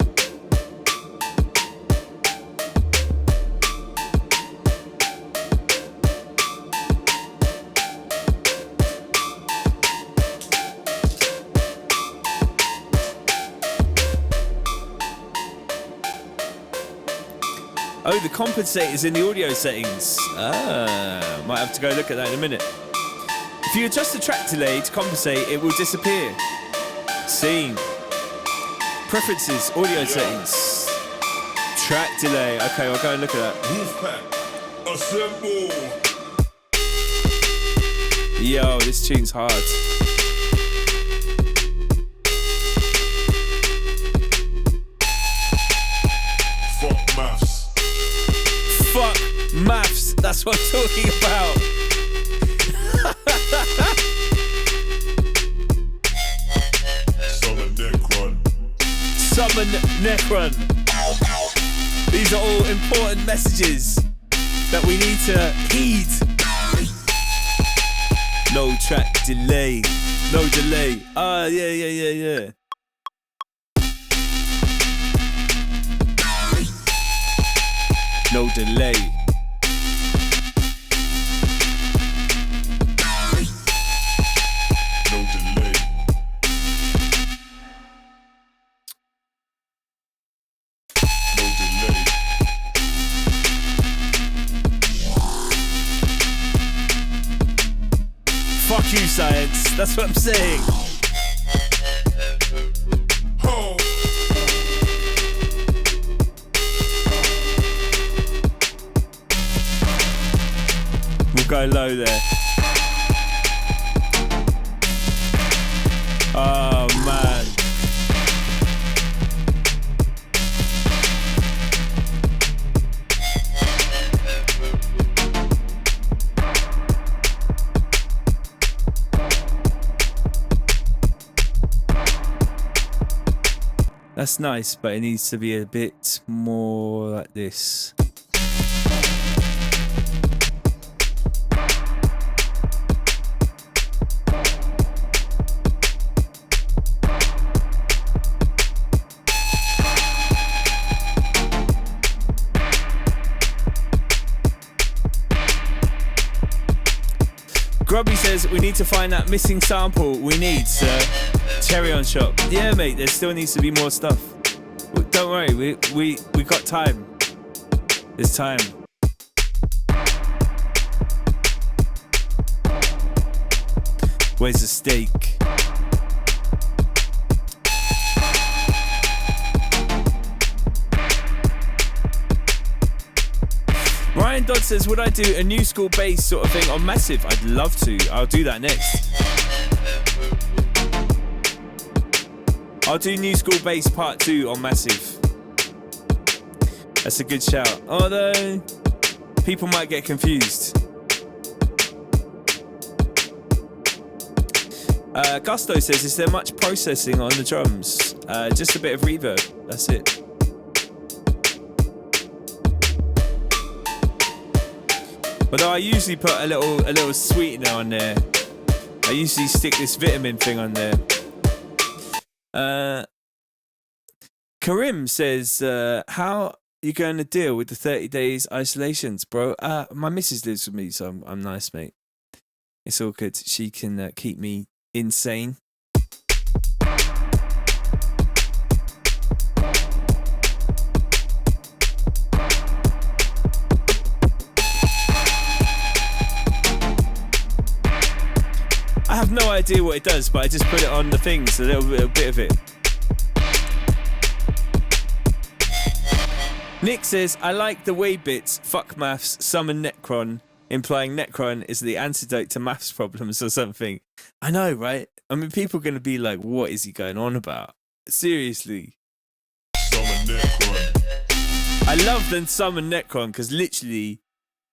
Oh, the compensator's in the audio settings. Might have to go look at that in a minute. If you adjust the track delay to compensate, it will disappear. Scene. Preferences, audio settings. Track delay. Okay, I'll go and look at that. Wolfpack, assemble. Yo, this tune's hard. Fuck maths. Fuck maths. That's what I'm talking about. Summon Necron. These are all important messages that we need to heed. No track delay. No delay. Ah, yeah. No delay. No delay. No delay. Fuck you, science. That's what I'm saying. Ho! We'll go low there. Oh, man. That's nice, but it needs to be a bit more like this. Grubby says we need to find that missing sample we need, sir. Cherry on shop. Yeah, mate, there still needs to be more stuff. Don't worry, we got time. There's time. Where's the steak? Ryan Dodd says, would I do a new school bass sort of thing on Massive? I'd love to. I'll do that next. I'll do New School Bass Part 2 on Massive. That's a good shout. Although, people might get confused. Gusto says, is there much processing on the drums? Just a bit of reverb. That's it. Although I usually put a little sweetener on there. I usually stick this vitamin thing on there. Karim says, how you going to deal with the 30 days isolations, bro? My missus lives with me, so I'm nice, mate. It's all good. She can keep me insane. I have no idea what it does, but I just put it on the things, a little bit of it. Nick says, I like the way bits, fuck maths, summon Necron, implying Necron is the antidote to maths problems or something. I know, right? I mean, people are going to be like, what is he going on about? Seriously. Summon Necron. I love the summon Necron because literally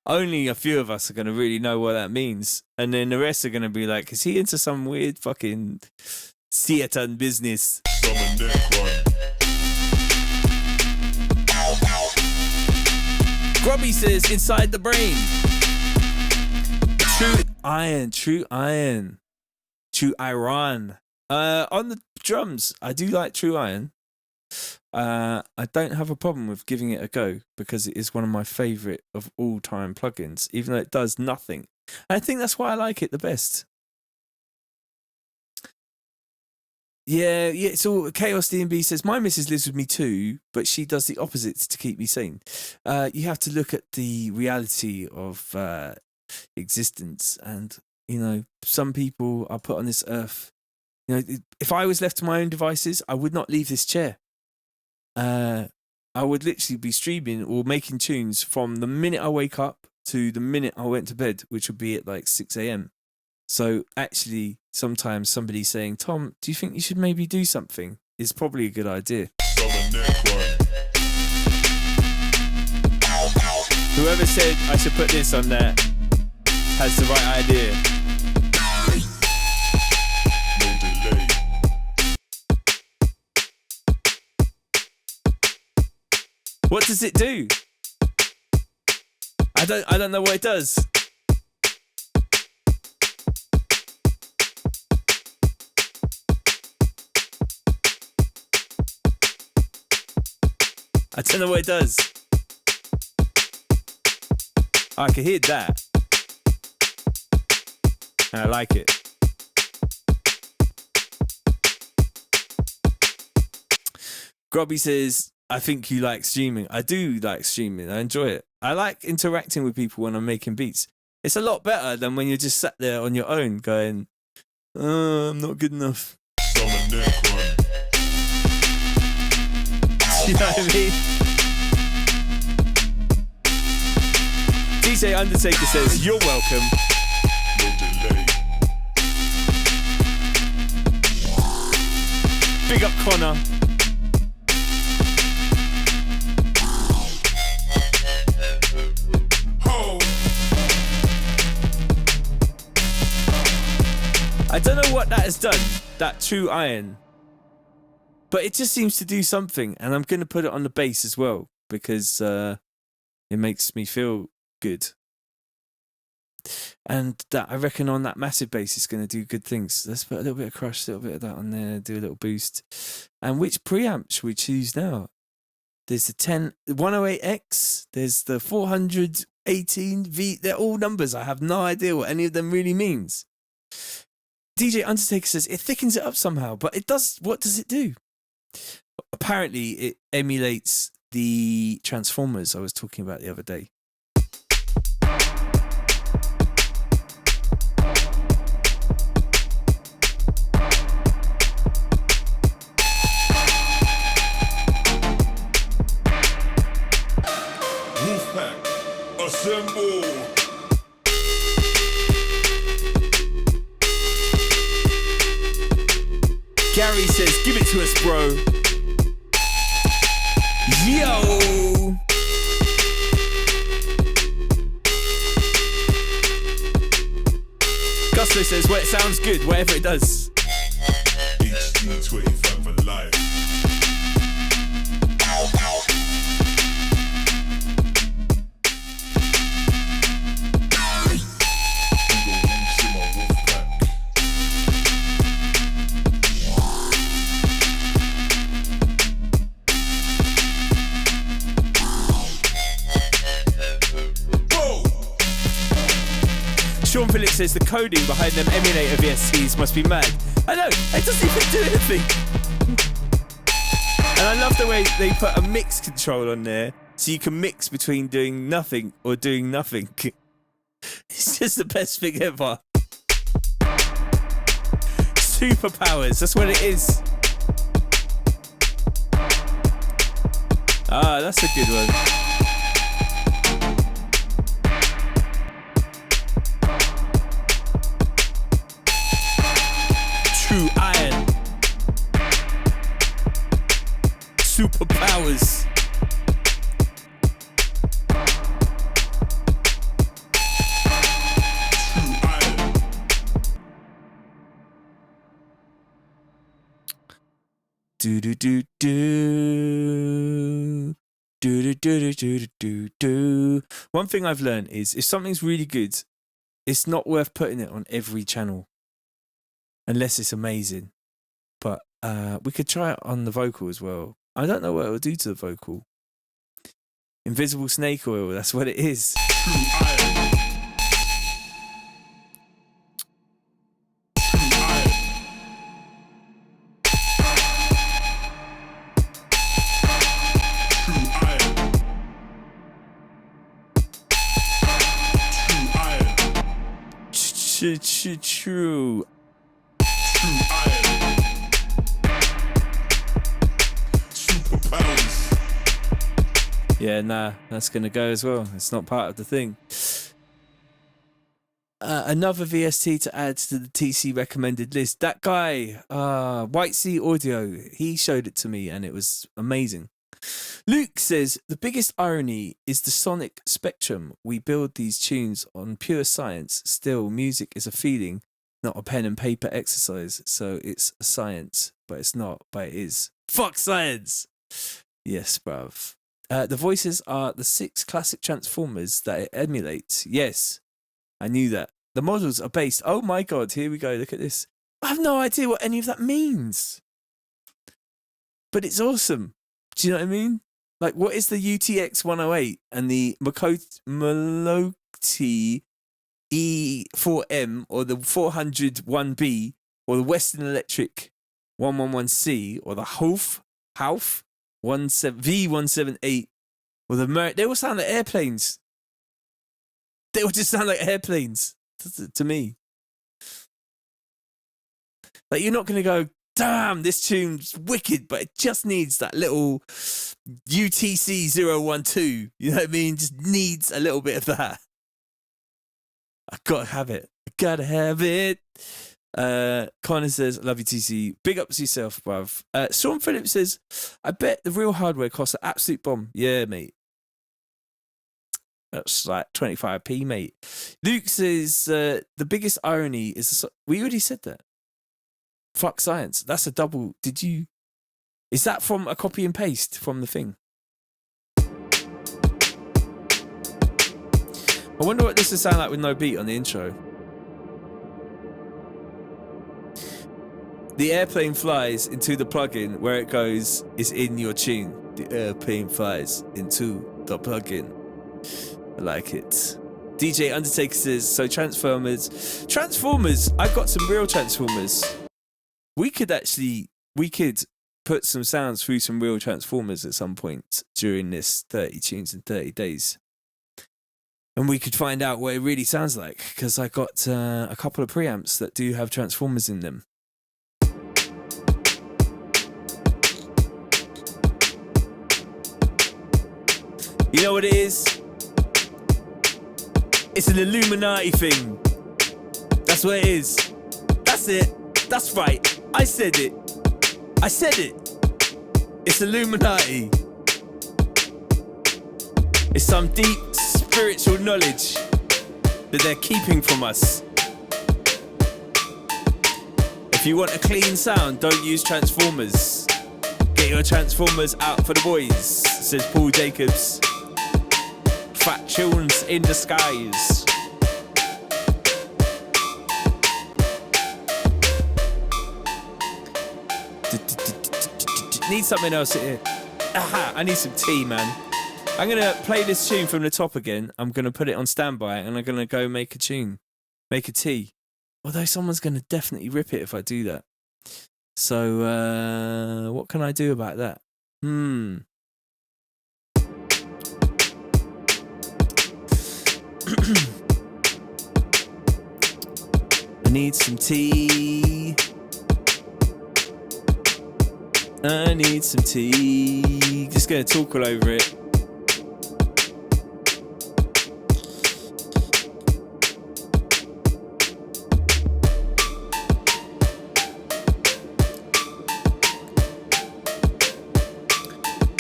only a few of us are going to really know what that means. And then the rest are going to be like, is he into some weird fucking Satan business? Summon Necron. Grubby says, inside the brain. True iron. True iron. On the drums, I do like True Iron. I don't have a problem with giving it a go because it is one of my favourite of all time plugins, even though it does nothing. And I think that's why I like it the best. Yeah. So Chaos DNB says, my missus lives with me too, but she does the opposite to keep me sane. You have to look at the reality of existence, and you know, some people are put on this earth. You know, if I was left to my own devices, I would not leave this chair. I would literally be streaming or making tunes from the minute I wake up to the minute I went to bed, which would be at like 6 a.m. So actually, sometimes somebody saying, Tom, do you think you should maybe do something? Is probably a good idea. Whoever said I should put this on there has the right idea. What does it do? I don't know what it does. I don't know what it does. I can hear that. I like it. Grubby says, I think you like streaming. I do like streaming. I enjoy it. I like interacting with people when I'm making beats. It's a lot better than when you're just sat there on your own going, I'm not good enough. Summer neck run. You know what I mean? DJ Undertaker says, you're welcome. No delay. Big up Connor. Ho! I don't know what that has done, that true iron. But it just seems to do something. And I'm going to put it on the bass as well. Because it makes me feel good. And that I reckon on that massive bass it's going to do good things. Let's put a little bit of crush, a little bit of that on there, do a little boost. And which preamp should we choose now? There's the 108X, there's the 418V. They're all numbers. I have no idea what any of them really means. DJ Undertaker says it thickens it up somehow, but it does. What does it do? Apparently, it emulates the Transformers I was talking about the other day. Wolfpack. Assemble. Gary says, give it to us, bro. Yo! Gusto says, well, it sounds good, whatever it does. HD 25 for life. Sean Phillips says the coding behind them emulator VSTs must be mad. I know, it doesn't even do anything. And I love the way they put a mix control on there so you can mix between doing nothing or doing nothing. It's just the best thing ever. Superpowers, that's what it is. Ah, that's a good one. True iron. Superpowers. True iron. Do do do do. Do do do do do do do. One thing I've learned is if something's really good, it's not worth putting it on every channel. Unless it's amazing. But we could try it on the vocal as well. I don't know what it will do to the vocal. Invisible snake oil, that's what it is. True iron. True iron. True iron. True iron. True. True iron. Superpowers. Yeah, nah, that's going to go as well. It's not part of the thing. Another VST to add to the TC recommended list. That guy, White Sea Audio, he showed it to me and it was amazing. Luke says, the biggest irony is the sonic spectrum. We build these tunes on pure science. Still, music is a feeling, not a pen and paper exercise. So it's a science, but it's not, but it is. Fuck science! Yes, bruv. The voices are the 6 classic Transformers that it emulates. Yes, I knew that. The models are based... Oh my god, here we go, look at this. I have no idea what any of that means. But it's awesome. Do you know what I mean? Like, what is the UTX 108 and the Maloti E4M or the 400 1B or the Western Electric 111C or the Hauf V178 or the they all sound like airplanes. They all just sound like airplanes to me. Like, you're not going to go, damn, this tune's wicked, but it just needs that little UTC 012. You know what I mean? Just needs a little bit of that. I gotta have it. I gotta have it. Connor says, I love you, TC. Big ups yourself, bruv. Sean Phillips says, I bet the real hardware costs an absolute bomb. Yeah, mate. That's like 25p, mate. Luke says, the biggest irony is... We already said that. Fuck science. That's a double... Is that from a copy and paste from the thing? I wonder what this would sound like with no beat on the intro. The airplane flies into the plugin. Where it goes is in your tune. The airplane flies into the plugin. I like it. DJ Undertaker says, so Transformers, I've got some real Transformers. We could put some sounds through some real Transformers at some point during this 30 tunes in 30 days. And we could find out what it really sounds like, because I got a couple of preamps that do have Transformers in them. You know what it is? It's an Illuminati thing. That's what it is. That's it. That's right. I said it. It's Illuminati. It's some deep spiritual knowledge that they're keeping from us. If you want a clean sound, don't use Transformers. Get your Transformers out for the boys, says Paul Jacobs. Fat tunes in the skies. Need something else here. Aha, I need some tea, man. I'm going to play this tune from the top again. I'm going to put it on standby and I'm going to go make a tune. Make a tea. Although someone's going to definitely rip it if I do that. So, what can I do about that? I need some tea. I need some tea. Just gonna talk all over it.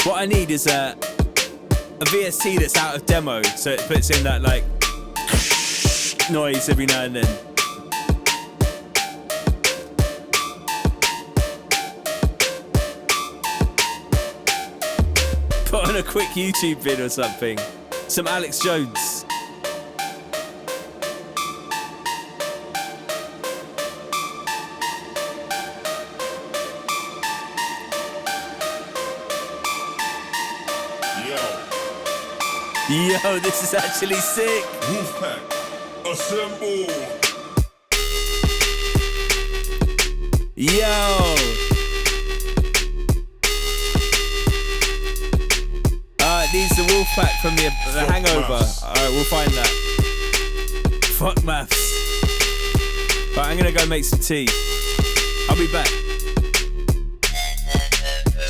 What I need is a VST that's out of demo, so it puts in that like noise every now and then. Put on a quick YouTube vid or something. Some Alex Jones. Yo, this is actually sick. Wolfpack, assemble. Yo. It needs the Wolfpack from the Hangover. Alright, we'll find that. Fuck maths. Right, I'm gonna go make some tea. I'll be back.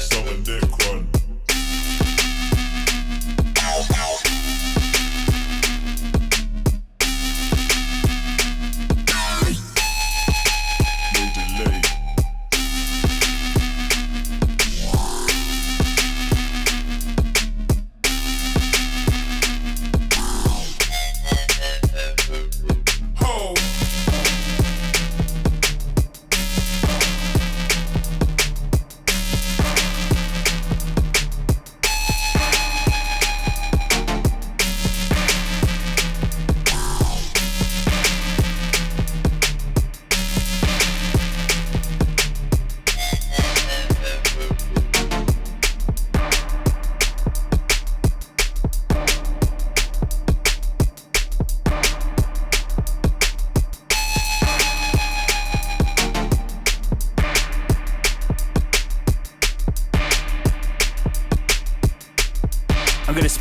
Summon Necron.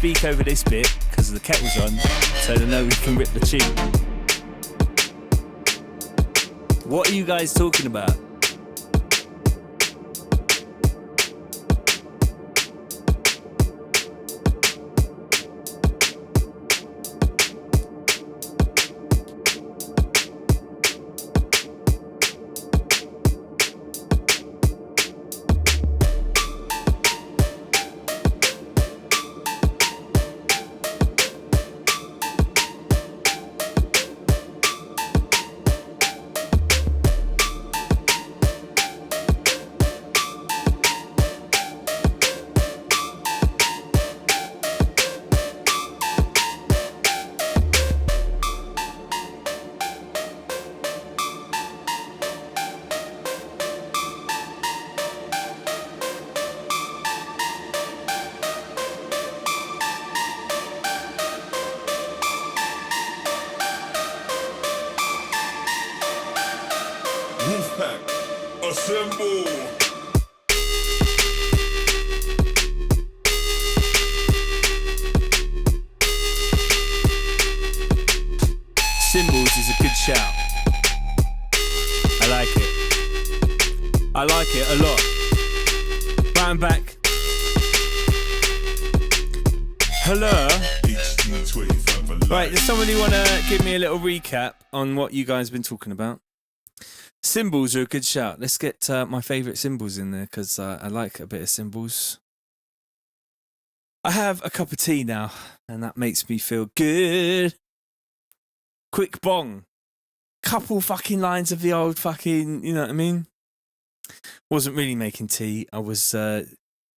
speak over this bit because the kettle's on, so they know we can rip the tune. What are you guys talking about? Wolfpack, assemble! Symbols is a good shout. I like it. I like it a lot. Right, I'm back. Hello. Right, does somebody want to give me a little recap on what you guys have been talking about? Symbols are a good shout. Let's get my favourite symbols in there because I like a bit of symbols. I have a cup of tea now and that makes me feel good. Quick bong. Couple fucking lines of the old fucking, you know what I mean? Wasn't really making tea. I was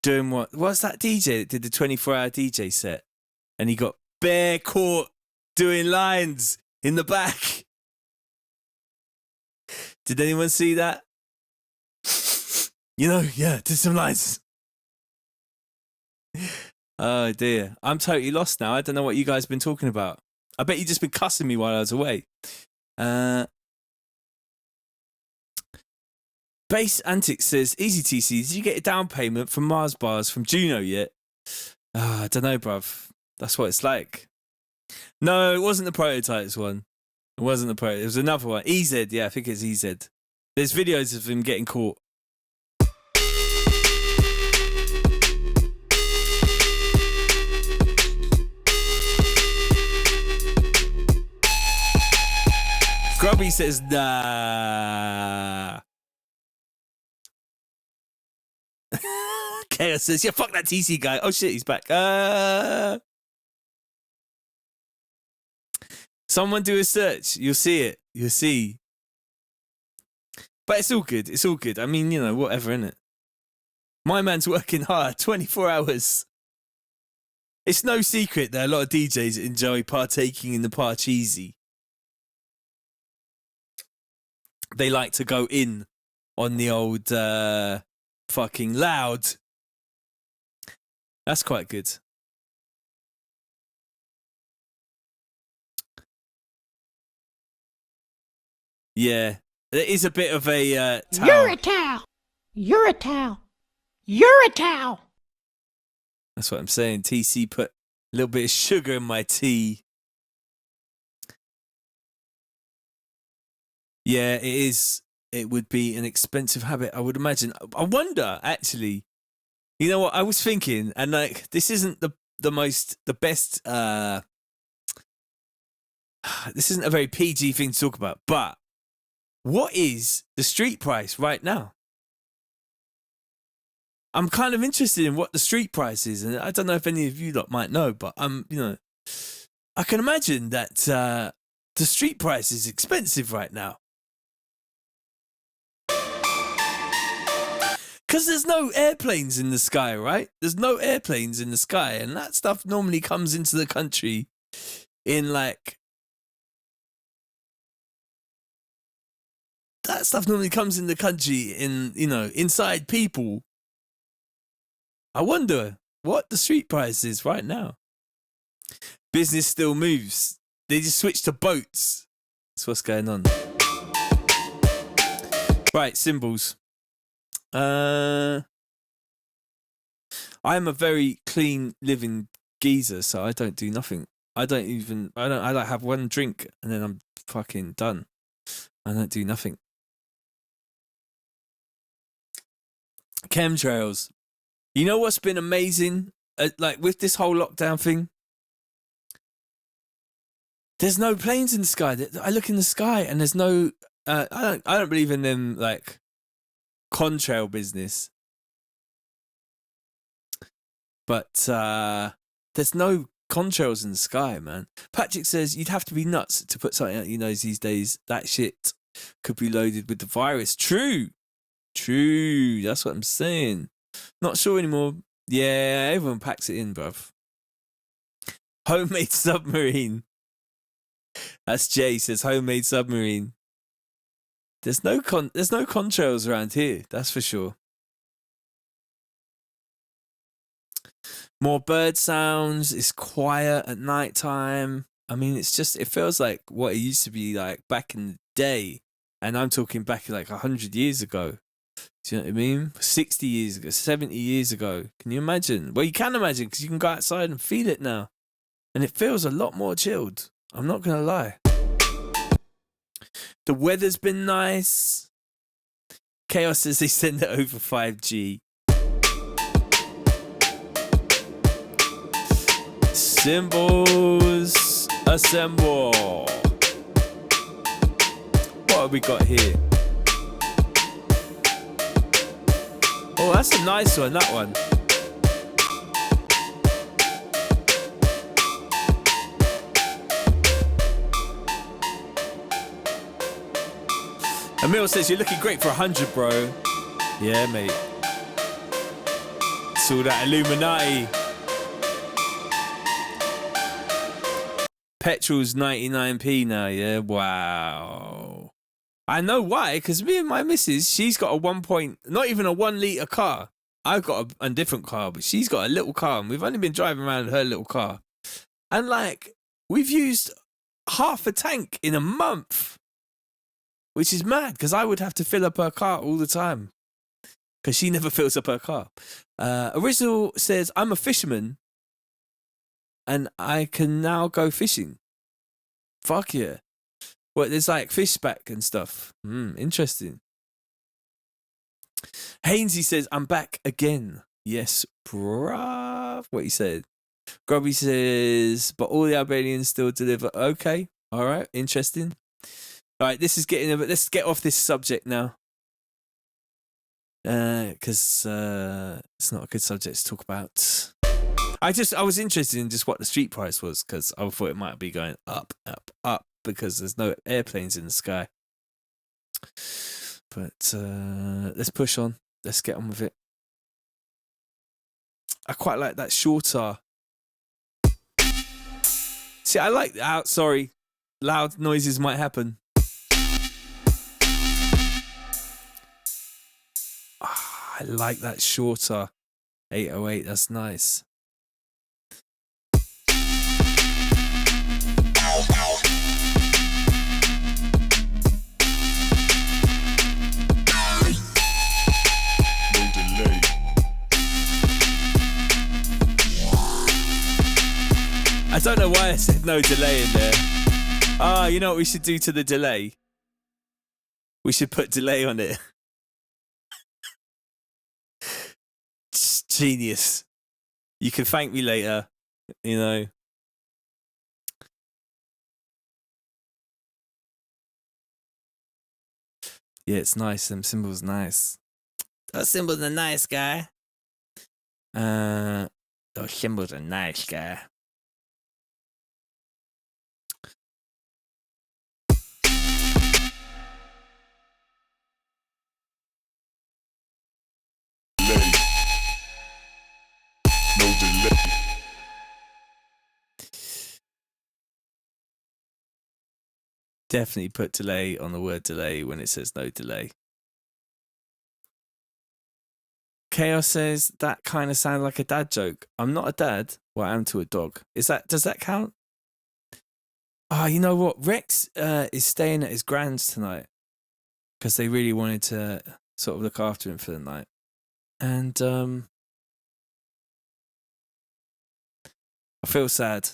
doing what's that DJ that did the 24-hour DJ set? And he got bare caught doing lines in the back. Did anyone see that? You know, yeah, did some lines. Oh dear. I'm totally lost now. I don't know what you guys have been talking about. I bet you just been cussing me while I was away. Base Antics says, Easy TC, did you get a down payment from Mars Bars from Juno yet? I don't know, bruv. That's what it's like. No, it wasn't the Prototypes one. It wasn't the Prototypes. It was another one. EZ, yeah, I think it's EZ. There's videos of him getting caught. Grubby says, nah. Chaos says, yeah, fuck that TC guy. Oh shit, he's back. Someone do a search. You'll see it. You'll see. But it's all good. It's all good. I mean, you know, whatever, innit? My man's working hard, 24 hours. It's no secret that a lot of DJs enjoy partaking in the parcheesi. They like to go in on the old fucking loud. That's quite good. Yeah. There is a bit of a towel. You're a towel. You're a towel. You're a towel. That's what I'm saying. TC put a little bit of sugar in my tea. Yeah, it is. It would be an expensive habit, I would imagine. I wonder, actually. You know what? I was thinking, and like, this isn't the best. This isn't a very PG thing to talk about, but what is the street price right now? I'm kind of interested in what the street price is, and I don't know if any of you lot might know, but you know, I can imagine that the street price is expensive right now. Because there's no airplanes in the sky, right? There's no airplanes in the sky, and that stuff normally comes into the country in like... That stuff normally comes in the country in, you know, inside people. I wonder what the street price is right now. Business still moves. They just switched to boats. That's what's going on. Right, symbols. I am a very clean living geezer, so I don't do nothing. I like have one drink and then I'm fucking done. I don't do nothing. Chemtrails. You know what's been amazing? Like with this whole lockdown thing, there's no planes in the sky. I look in the sky and there's no. I don't believe in them like contrail business, but there's no contrails in the sky, man. Patrick says you'd have to be nuts to put something out your nose these days. That shit could be loaded with the virus. True. That's what I'm saying. Not sure anymore. Yeah, everyone packs it in, bruv. Homemade submarine. That's Jay says homemade submarine. There's no contrails around here, that's for sure. More bird sounds. It's quiet at night time. I mean, it feels like what it used to be like back in the day. And I'm talking back like 100 years ago. Do you know what I mean? 60 years ago, 70 years ago. Can you imagine? Well, you can imagine because you can go outside and feel it now. And it feels a lot more chilled. I'm not going to lie. The weather's been nice. Chaos says they send it over 5G. Symbols assemble. What have we got here? Oh, that's a nice one, that one. Emil says, you're looking great for 100, bro. Yeah, mate. It's all that Illuminati. Petrol's 99p now, yeah? Wow. I know why, because me and my missus, she's got not even a 1 litre car. I've got a different car, but she's got a little car, and we've only been driving around her little car. And like, we've used half a tank in a month, which is mad, because I would have to fill up her car all the time, because she never fills up her car. Original says, I'm a fisherman, and I can now go fishing. Fuck yeah. Well, there's like fish back and stuff. Interesting. Hainsey says, I'm back again. Yes, bruv. What he said. Grubby says, but all the Albanians still deliver. Okay. All right. Interesting. All right. This is getting a bit. Let's get off this subject now. Because it's not a good subject to talk about. I was interested in just what the street price was, because I thought it might be going up, because there's no airplanes in the sky. But let's push on. Let's get on with it. I quite like that shorter. See, I like that. Sorry, loud noises might happen. I like that shorter 808. That's nice. I don't know why I said no delay in there. You know what we should do to the delay? We should put delay on it. Genius. You can thank me later, you know. Yeah, it's nice. Them symbols nice. Those symbols are nice, guy. Those symbols are nice, guy. No delay. Definitely put delay on the word delay when it says no delay. Chaos says that kind of sounds like a dad joke. I'm not a dad. Well, I am to a dog. Does that count? You know what? Rex is staying at his grand's tonight because they really wanted to sort of look after him for the night. And I feel sad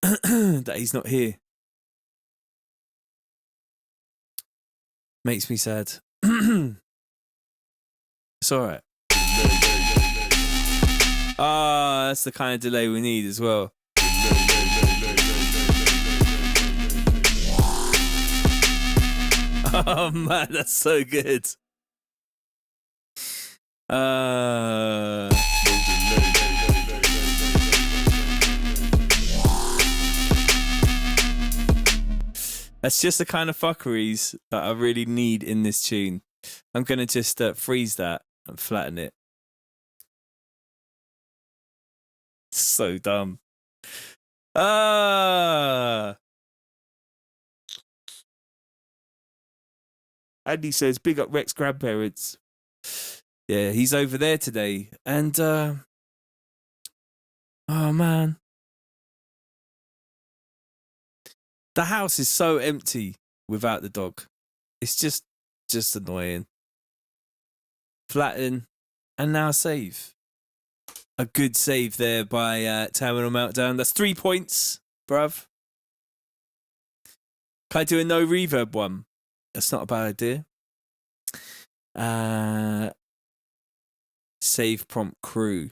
that he's not here. Makes me sad. It's all right. Ah, that's the kind of delay we need as well. Oh man, that's so good. That's just the kind of fuckeries that I really need in this tune. I'm going to just freeze that and flatten it. So dumb. Andy says, big up Rex grandparents. Yeah, he's over there today. And, oh man. The house is so empty without the dog. It's just annoying. Flatten and now save. A good save there by Terminal Meltdown. That's 3 points, bruv. Can I do a no reverb one? That's not a bad idea. Save prompt crew.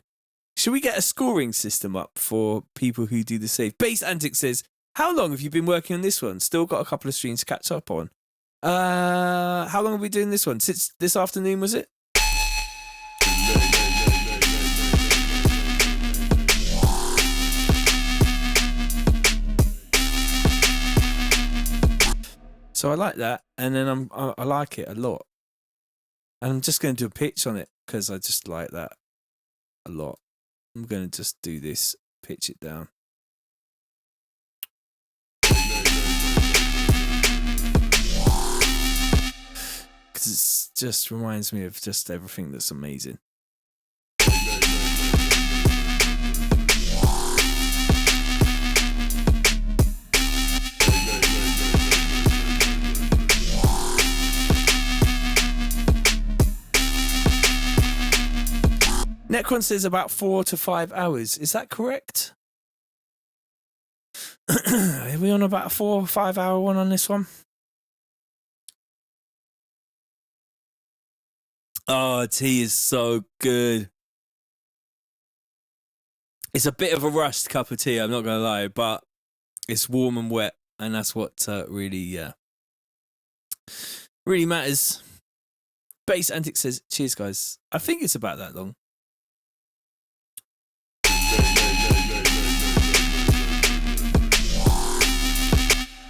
Should we get a scoring system up for people who do the save? Base Antic says, how long have you been working on this one? Still got a couple of streams to catch up on. How long have we been doing this one? Since this afternoon, was it? So I like that, and then I like it a lot. And I'm just going to do a pitch on it because I just like that a lot. I'm going to just do this, pitch it down. Because it just reminds me of just everything that's amazing. Necron says about 4 to 5 hours. Is that correct? Are we on about a 4 or 5 hour one on this one? Oh, tea is so good. It's a bit of a rushed cup of tea, I'm not going to lie, but it's warm and wet, and that's what really matters. Base Antic says, cheers, guys. I think it's about that long.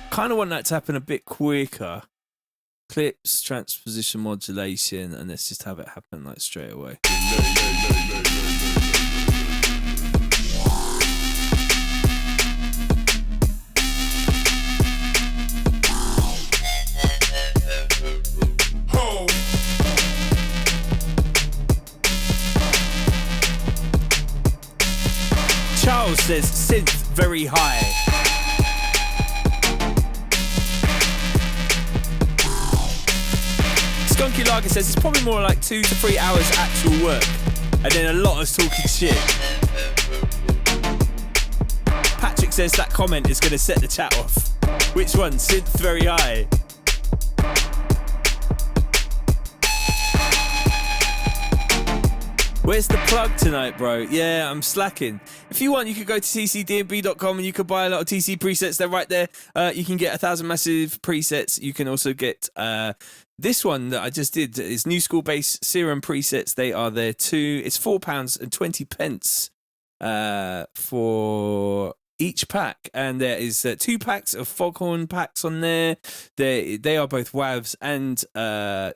Kind of want that to happen a bit quicker. Clips, transposition modulation, and let's just have it happen like straight away. Charles says synth very high. Skunky Lager says it's probably more like 2 to 3 hours actual work, and then a lot of talking shit. Patrick says that comment is going to set the chat off. Which one? Synth very high. Where's the plug tonight, bro? Yeah, I'm slacking. If you want, you could go to tcdnb.com and you could buy a lot of TC presets. They're right there. You can get 1,000 massive presets. You can also get this one that I just did. Is New School Bass Serum presets. They are there too. It's £4.20 for each pack, and there is 2 packs of Foghorn packs on there. They are both WAVs and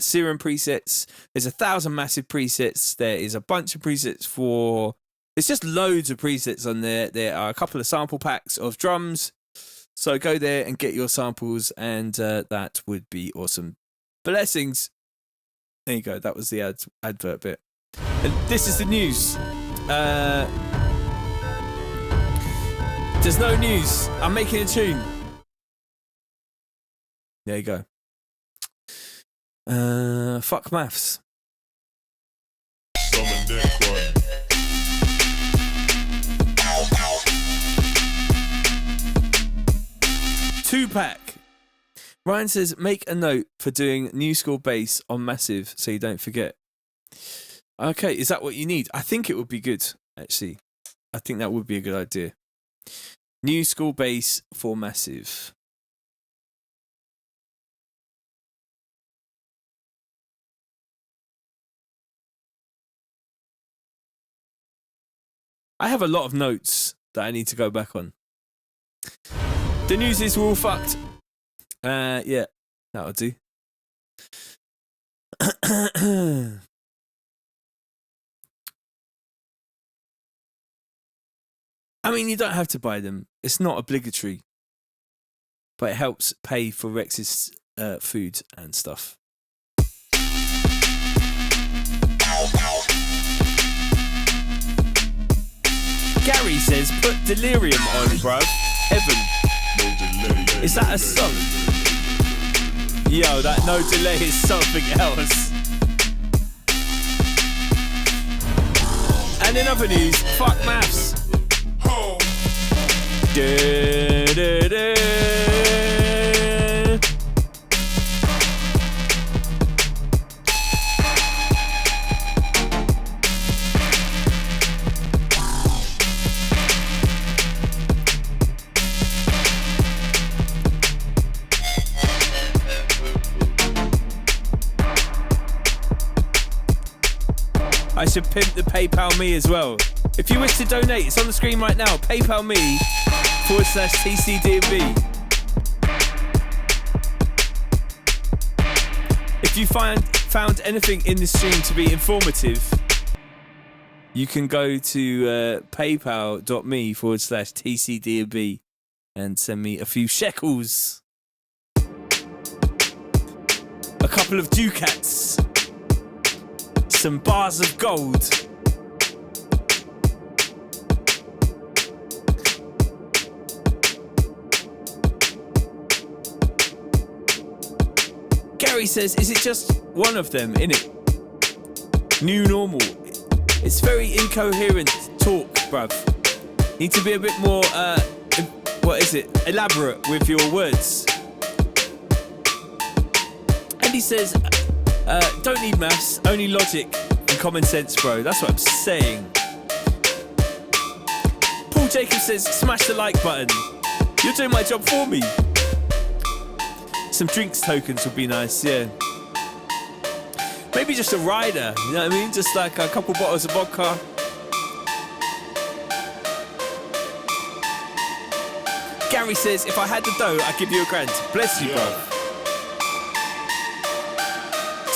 Serum presets. There's 1,000 massive presets. There is a bunch of presets for... It's just loads of presets on there. There are a couple of sample packs of drums. So go there and get your samples, and that would be awesome. Blessings. There you go. That was the advert bit. And this is the news. There's no news. I'm making a tune. There you go. Fuck maths. 2-pack. Ryan says, make a note for doing New School Bass on Massive so you don't forget. Okay, is that what you need? I think it would be good, actually. I think that would be a good idea. New School Bass for Massive. I have a lot of notes that I need to go back on. The news is we're all fucked. Yeah, that'll do. I mean, you don't have to buy them. It's not obligatory. But it helps pay for Rex's food and stuff. Gary says, put Delirium on, bruv. Heaven. Is that a song? Yo, that No Delay is something else. And in other news, fuck maths. I should pimp the PayPal me as well. If you wish to donate, it's on the screen right now. PayPal me /Tcmdnbl. If you found anything in the stream to be informative, you can go to paypal.me /Tcmdnbl and send me a few shekels. A couple of ducats. Some bars of gold. Gary says, is it just one of them, innit? New normal. It's very incoherent talk, bruv. Need to be a bit more, elaborate with your words. And he says, don't need maths, only logic and common sense, bro. That's what I'm saying. Paul Jacobs says, smash the like button. You're doing my job for me. Some drinks tokens would be nice, yeah. Maybe just a rider, you know what I mean? Just like a couple bottles of vodka. Gary says, if I had the dough, I'd give you $1,000. Bless you, bro.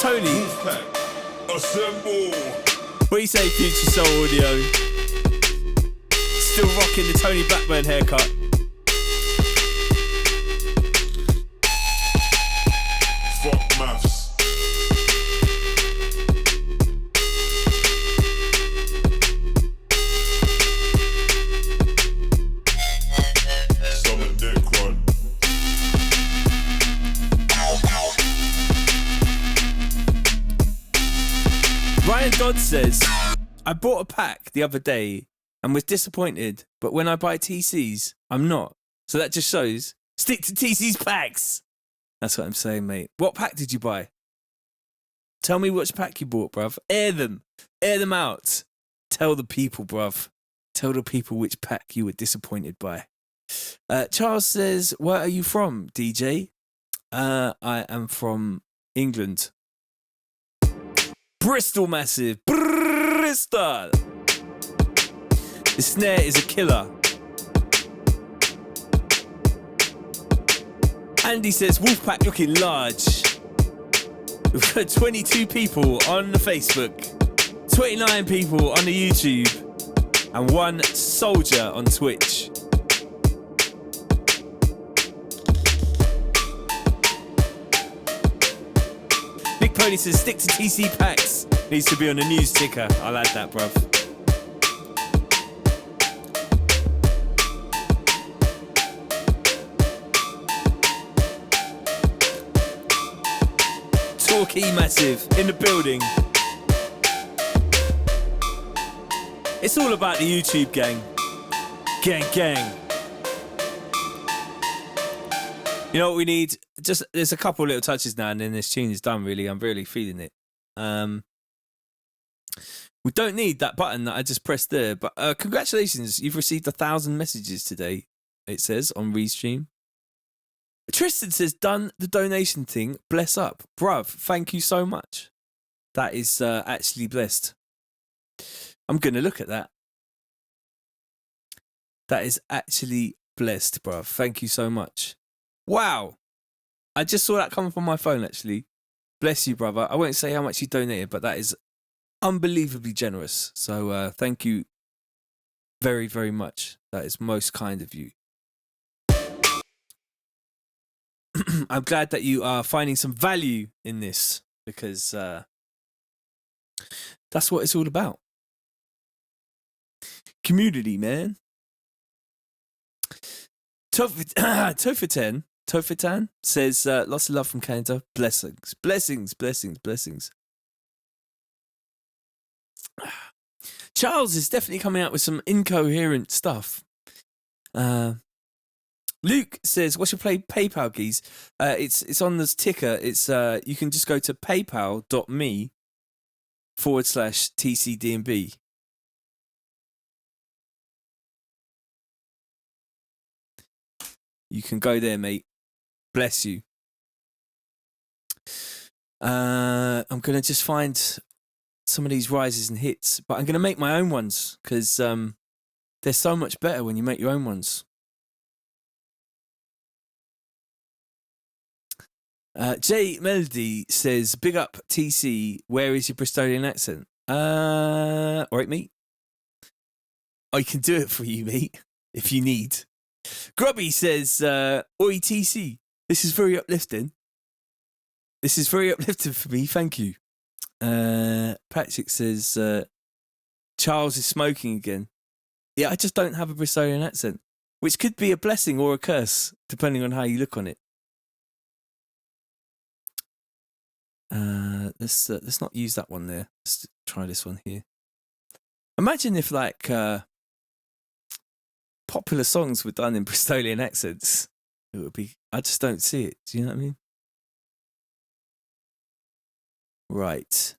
Tony. Assemble. What do you say, Future Soul Audio? Still rocking the Tony Blackburn haircut. Fuck maths. Summon Necron. Ryan Dodd says, I bought a pack the other day and was disappointed, but when I buy TCs, I'm not. So that just shows, stick to TC's packs. That's what I'm saying, mate. What pack did you buy? Tell me which pack you bought, bruv. Air them out. Tell the people, bruv. Tell the people which pack you were disappointed by. Charles says, where are you from, DJ? I am from England. Bristol Massive. Bristol. The snare is a killer. Andy says, Wolfpack looking large. We've got 22 people on the Facebook, 29 people on the YouTube, and 1 soldier on Twitch. Big Pony says, stick to TC packs. Needs to be on the news ticker. I'll add that, bruv. Torquay Massive in the building. It's all about the YouTube gang. Gang, gang. You know what we need? Just there's a couple little touches now, and then this tune is done. Really, I'm really feeling it. We don't need that button that I just pressed there. But congratulations, you've received 1,000 messages today. It says on Restream. Tristan says, "Done the donation thing. Bless up, bruv. Thank you so much. That is actually blessed. I'm gonna look at that. That is actually blessed, bruv. Thank you so much. Wow. I just saw that coming from my phone, actually. Bless you, brother. I won't say how much you donated, but that is unbelievably generous. So thank you very, very much. That is most kind of you. I'm glad that you are finding some value in this because that's what it's all about. Community, man. Tofitan says, lots of love from Canada. Blessings, blessings, blessings, blessings. Charles is definitely coming out with some incoherent stuff. Luke says, what's your PayPal keys? It's on this ticker. It's you can just go to paypal.me/TCDNB. You can go there, mate. Bless you. I'm going to just find some of these rises and hits, but I'm going to make my own ones because they're so much better when you make your own ones. J Melody says, big up TC, where is your Bristolian accent? All right, mate. I can do it for you, mate, if you need. Grubby says, oi TC, this is very uplifting. This is very uplifting for me, thank you. Patrick says, Charles is smoking again. Yeah, I just don't have a Bristolian accent, which could be a blessing or a curse, depending on how you look on it. Let's not use that one there. Let's try this one here. Imagine if like popular songs were done in Bristolian accents. It would be. I just don't see it. Do you know what I mean? Right.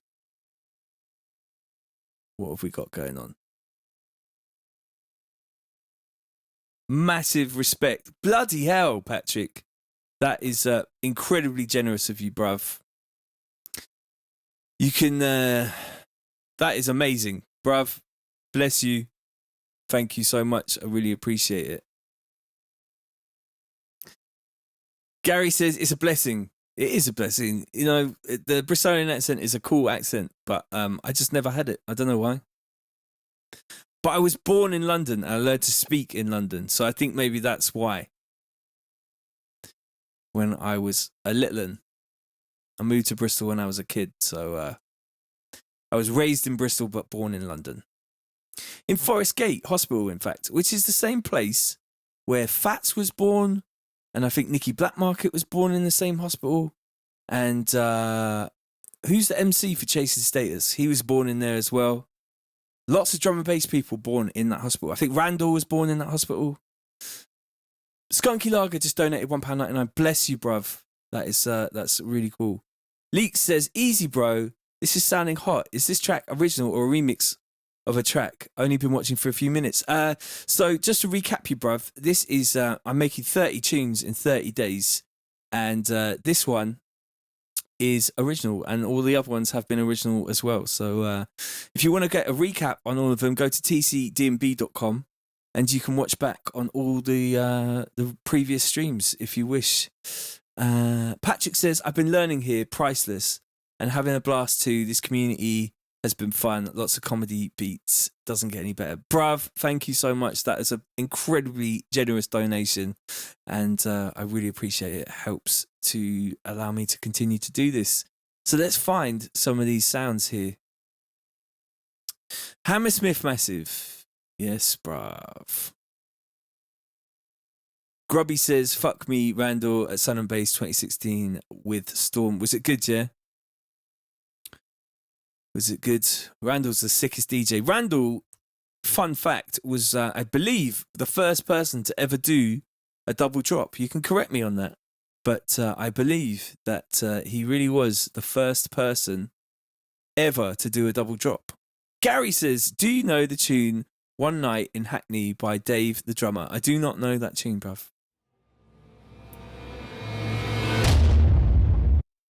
What have we got going on? Massive respect. Bloody hell, Patrick. That is incredibly generous of you, bruv. You can... that is amazing, bruv. Bless you. Thank you so much. I really appreciate it. Gary says it's a blessing. It is a blessing. You know, the Bristolian accent is a cool accent, but I just never had it. I don't know why. But I was born in London and I learned to speak in London. So I think maybe that's why. When I was a little one, I moved to Bristol when I was a kid. So I was raised in Bristol but born in London. In Forest Gate Hospital, in fact, which is the same place where Fats was born. And I think Nicky Blackmarket was born in the same hospital. And who's the MC for Chasing Status? He was born in there as well. Lots of drum and bass people born in that hospital. I think Randall was born in that hospital. Skunky Lager just donated £1.99. Bless you, bruv. That's really cool. Leeks says, easy, bro. This is sounding hot. Is this track original or a remix of a track? Only been watching for a few minutes. So just to recap you, bruv, this is, I'm making 30 tunes in 30 days. And this one is original and all the other ones have been original as well. So if you want to get a recap on all of them, go to tcdnb.com and you can watch back on all the previous streams if you wish. Patrick says, I've been learning here, priceless, and having a blast too. This community has been fun. Lots of comedy beats. Doesn't get any better. Bruv, thank you so much. That is an incredibly generous donation. And I really appreciate it. It helps to allow me to continue to do this. So let's find some of these sounds here. Hammersmith Massive. Yes, bruv. Grubby says, fuck me, Randall at Sun and Bass 2016 with Storm. Was it good, yeah? Was it good? Randall's the sickest DJ. Randall, fun fact, was, I believe, the first person to ever do a double drop. You can correct me on that. But I believe that he really was the first person ever to do a double drop. Gary says, do you know the tune One Night in Hackney by Dave the Drummer? I do not know that tune, bruv.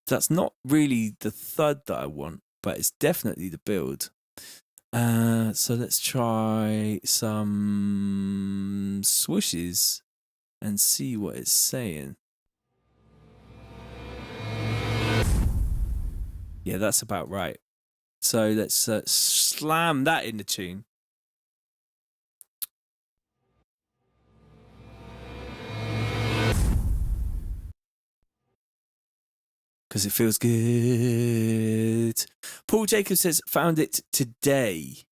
That's not really the thud that I want, but it's definitely the build. So let's try some swooshes and see what it's saying. Yeah, that's about right. So let's slam that in the tune. Because it feels good. Paul Jacobs says, found it today.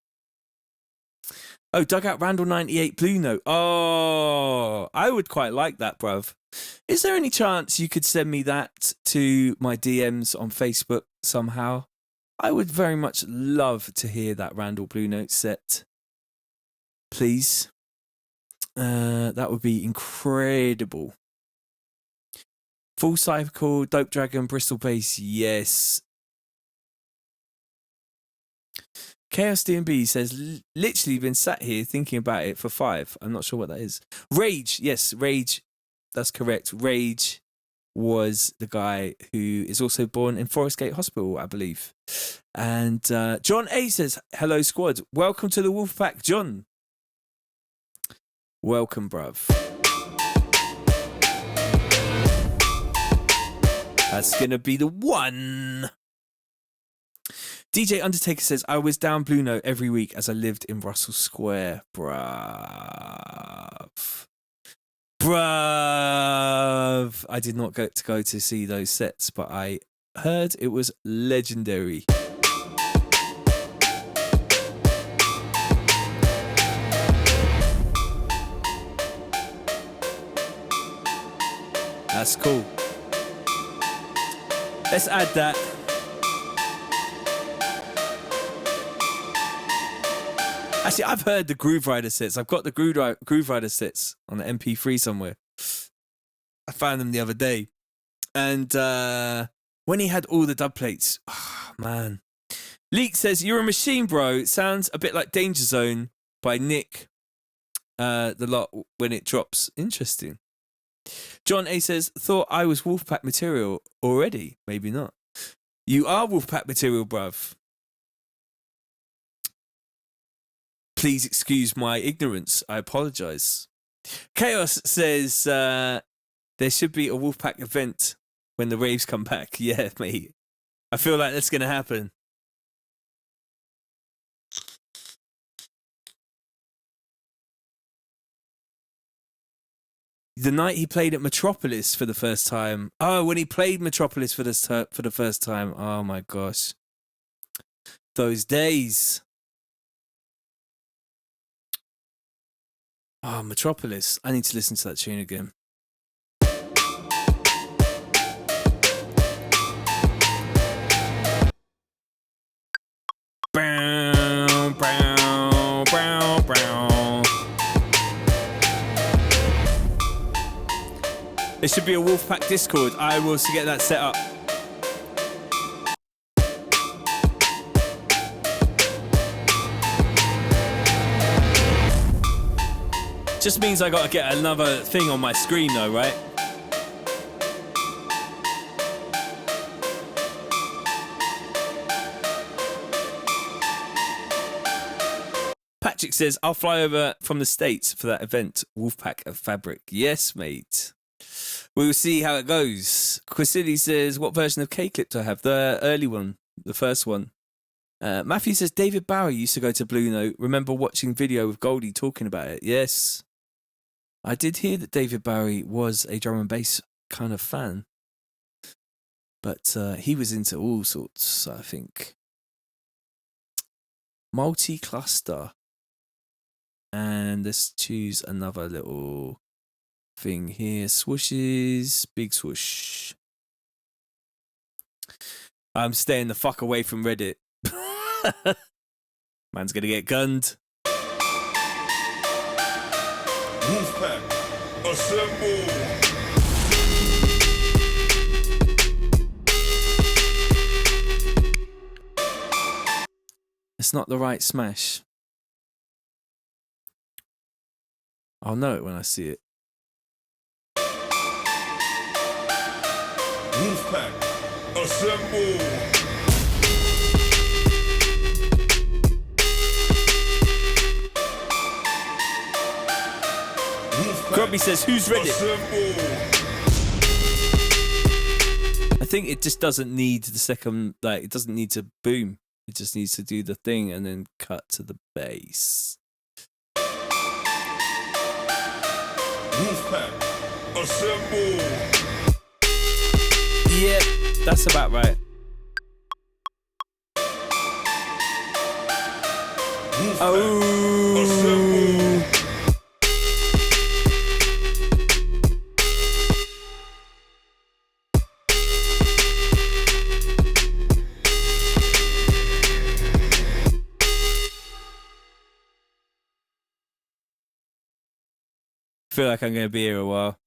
Oh, Dugout Randall 98 Blue Note. Oh, I would quite like that, bruv. Is there any chance you could send me that to my DMs on Facebook somehow? I would very much love to hear that Randall Blue Note set. Please. That would be incredible. Full Cycle, Dope Dragon, Bristol Bass, yes. Chaos DNB says, literally been sat here thinking about it for 5. I'm not sure what that is. Rage, yes, Rage. That's correct. Rage was the guy who is also born in Forest Gate Hospital, I believe. And John A says, hello, squad. Welcome to the Wolfpack, John. Welcome, bruv. That's going to be the one. DJ Undertaker says, I was down Blue Note every week as I lived in Russell Square. Bruv. I did not get to go to see those sets, but I heard it was legendary. That's cool. Let's add that. Actually, I've heard the Groove Rider sets. I've got the Groove Rider sets on the MP3 somewhere. I found them the other day. And when he had all the dub plates, oh, man. Leek says, you're a machine, bro. It sounds a bit like Danger Zone by Nick. The lot when it drops. Interesting. John A says, thought I was Wolfpack material already. Maybe not. You are Wolfpack material, bruv. Please excuse my ignorance. I apologize. Chaos says, there should be a Wolfpack event when the raves come back. Yeah, mate. I feel like that's going to happen. The night he played at Metropolis for the first time. Oh, when he played Metropolis for the first time. Oh my gosh. Those days. Oh, Metropolis. I need to listen to that tune again. Bow, bow, bow, bow. There should be a Wolfpack Discord. I will get that set up. Just means I gotta get another thing on my screen though, right? Patrick says, I'll fly over from the States for that event. Wolfpack of Fabric. Yes, mate. We will see how it goes. Quasili says, what version of K-Clip do I have? The early one, the first one. Matthew says, David Bowie used to go to Blue Note. Remember watching video with Goldie talking about it? Yes. I did hear that David Bowie was a drum and bass kind of fan. But he was into all sorts, I think. Multi-cluster. And let's choose another little thing here. Swooshes, big swoosh. I'm staying the fuck away from Reddit. Man's gonna get gunned. Wolfpack, assemble. It's not the right smash. I'll know it when I see it. Wolfpack, assemble. Grubby says, who's read it? Assemble. I think it just doesn't need the second, like, it doesn't need to boom. It just needs to do the thing and then cut to the bass. Wolfpack, assemble. Yep, that's about right. Wolfpack, assemble. I feel like I'm going to be here a while.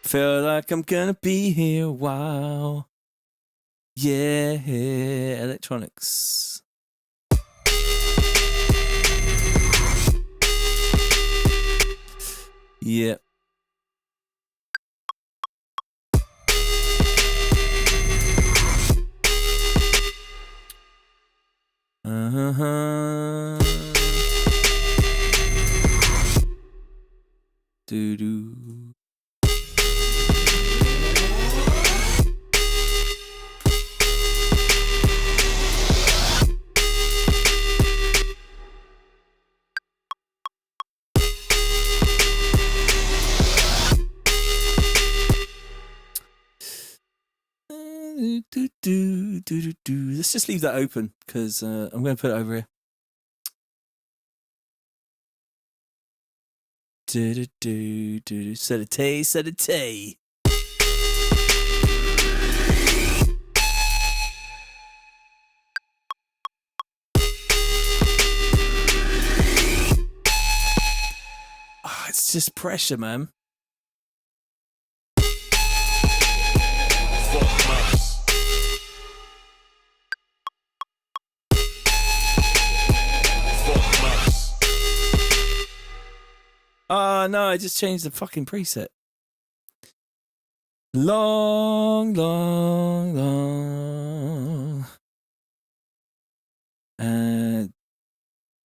Feel like I'm gonna be here a while. Yeah, electronics. Yep. Doo-doo. Let's just leave that open because I'm going to put it over here. Set a tay, set a tay. Oh, it's just pressure, man. Oh, no, I just changed the fucking preset. Long.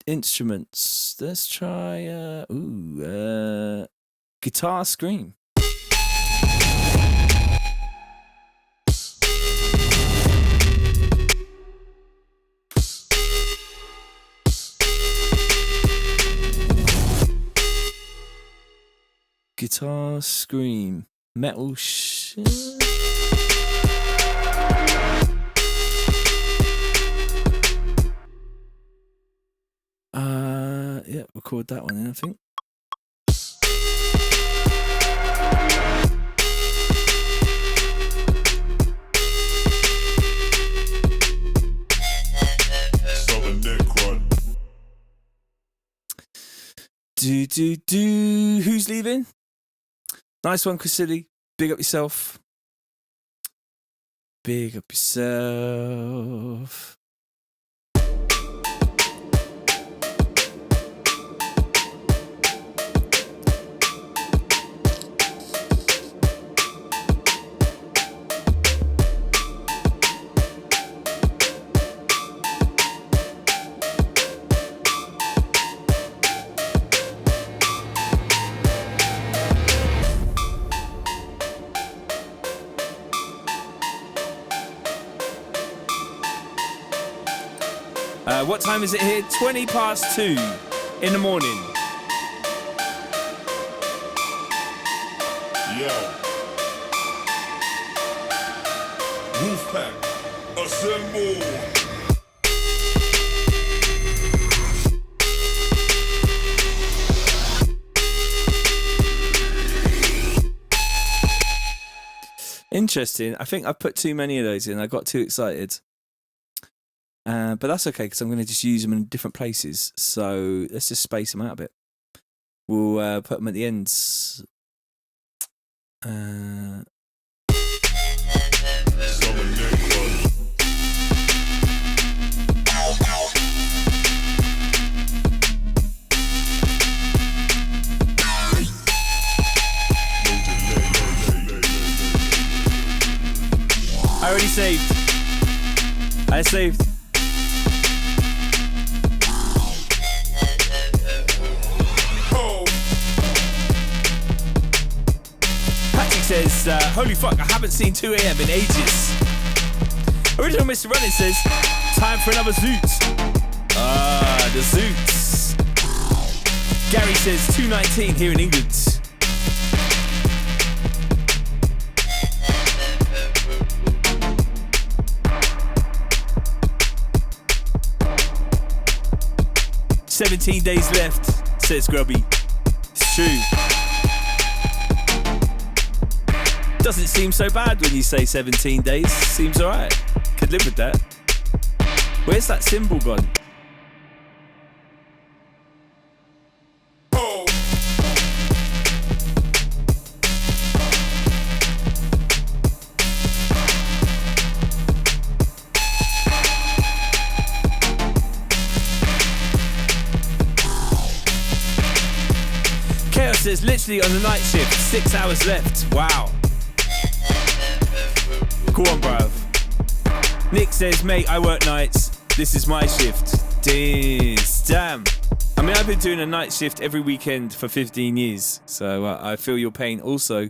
Instruments. Let's try, guitar scream. Guitar scream. Metal yeah, record that one in, I think. Southern neck run. Who's leaving? Nice one, Chrisilli. Big up yourself. Big up yourself. What time is it here? 20 past 2 in the morning. Yo. Wolfpack, assemble. Interesting. I think I've put too many of those in. I got too excited. But that's okay because I'm going to just use them in different places. So let's just space them out a bit. We'll put them at the ends. I already saved. I saved. Patrick says, holy fuck, I haven't seen 2 a.m. in ages. Original Mr. Running says, time for another Zoots. The Zoots. Gary says, 2:19 here in England. "17 days left," says Grubby. It's true. Doesn't seem so bad when you say 17 days. Seems alright. Could live with that. Where's that symbol gone? Chaos says literally on the night shift, 6 hours left. Wow. Go on, bruv. Nick says, mate, I work nights. This is my shift. Damn. I mean, I've been doing a night shift every weekend for 15 years. So I feel your pain also.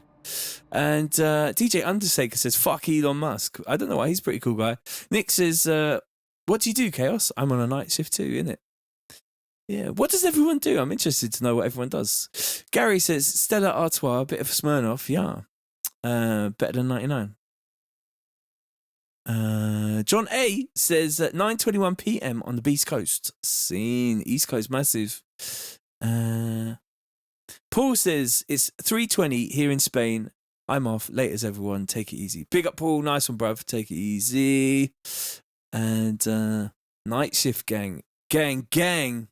And DJ Undertaker says, fuck Elon Musk. I don't know why. He's a pretty cool guy. Nick says, what do you do, Chaos? I'm on a night shift too, innit? Yeah. What does everyone do? I'm interested to know what everyone does. Gary says, Stella Artois, a bit of Smirnoff. Yeah. Better than 99. John A says 9:21 p.m. on the East Coast. Seen East Coast massive. Paul says it's 3:20 here in Spain. I'm off. Late as everyone. Take it easy. Big up, Paul. Nice one, bruv. Take it easy. And night shift gang. Gang.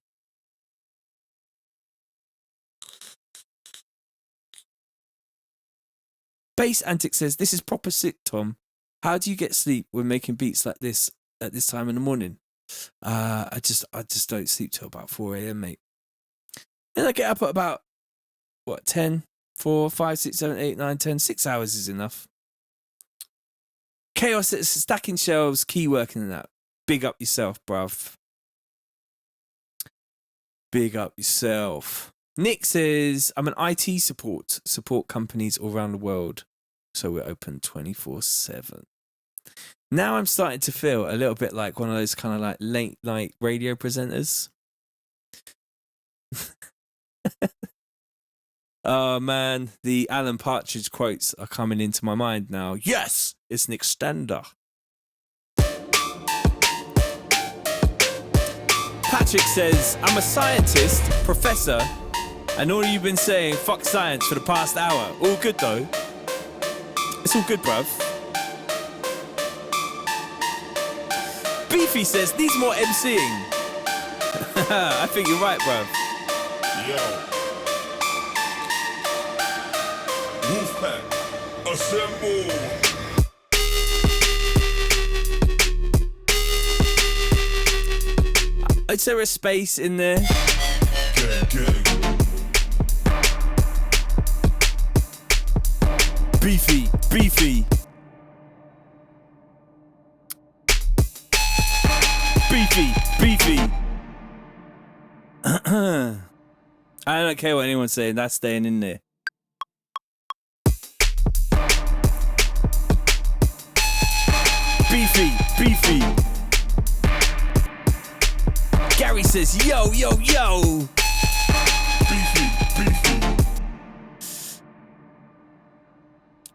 Bass Antic says this is proper sick, Tom. How do you get sleep when making beats like this at this time in the morning? I just don't sleep till about 4 a.m, mate. Then I get up at about, 10, 4, 5, 6, 7, 8, 9, 10. 6 hours is enough. Chaos is stacking shelves, key working in that. Big up yourself, bruv. Big up yourself. Nick says, I'm an IT support companies all around the world. So we're open 24/7. Now I'm starting to feel a little bit like one of those kind of like late night radio presenters. Oh man, the Alan Partridge quotes are coming into my mind now. Yes, it's an extender. Patrick says, I'm a scientist, professor, and all you've been saying, fuck science for the past hour. All good though. It's all good, bruv. Beefy says, needs more MCing. I think you're right, bruv. Yo. Wolfpack, assemble. Is there a space in there? Gang. Beefy. Beefy. I don't care what anyone's saying, that's staying in there. Beefy. Gary says, yo. Beefy.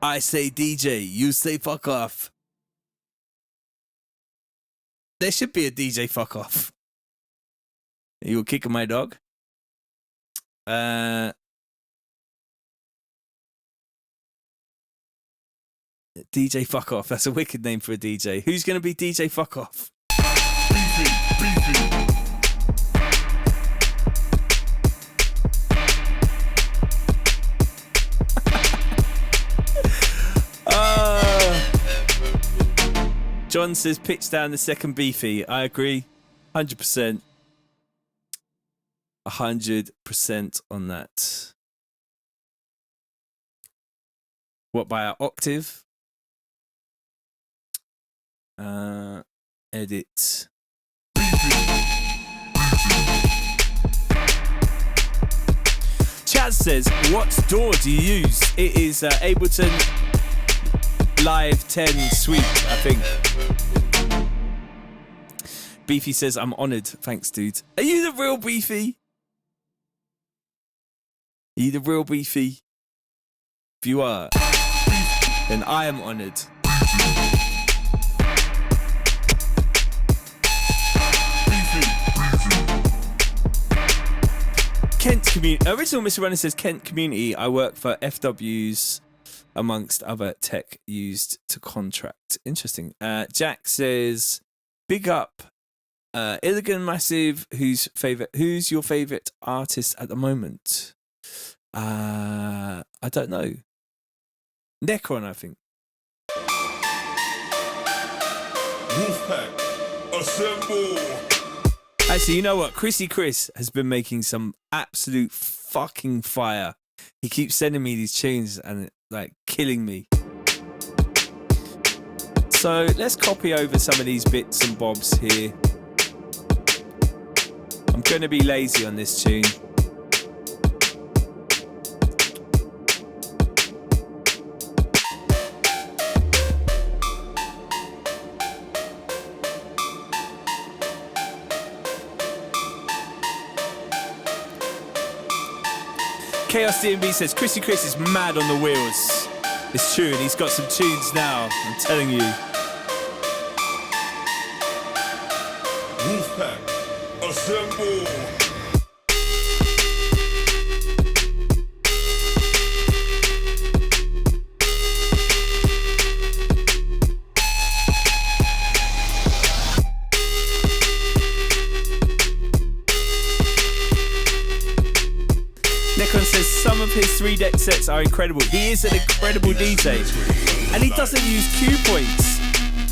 I say DJ, you say fuck off. There should be a DJ fuck off. You were kicking my dog? DJ fuck off. That's a wicked name for a DJ. Who's going to be DJ fuck off? Beefy, beefy. John says pitch down the second beefy. I agree. 100%. 100% on that. What, by our octave? Edit. Chaz says, what DAW do you use? It is Ableton Live 10 Suite, I think. Beefy says, I'm honoured. Thanks, dude. Are you the real Beefy? Are you the real Beefy? If you are, then I am honoured. Kent Community. Original Mr. Runner says, Kent Community. I work for FWs, amongst other tech used to contract. Interesting. Jack says, big up. Illigan Massive. Who's your favourite artist at the moment? I don't know. Necron, I think. Wolfpack, assemble. Actually, you know what? Chrissy Chris has been making some absolute fucking fire. He keeps sending me these tunes and like killing me. So let's copy over some of these bits and bobs here. I'm going to be lazy on this tune. Chaos DNB says, Chrissy Chris is mad on the wheels. It's true, and he's got some tunes now, I'm telling you. Wolfpack, assemble. Necron says some of his 3-deck sets are incredible. He is an incredible DJ. And he doesn't use cue points,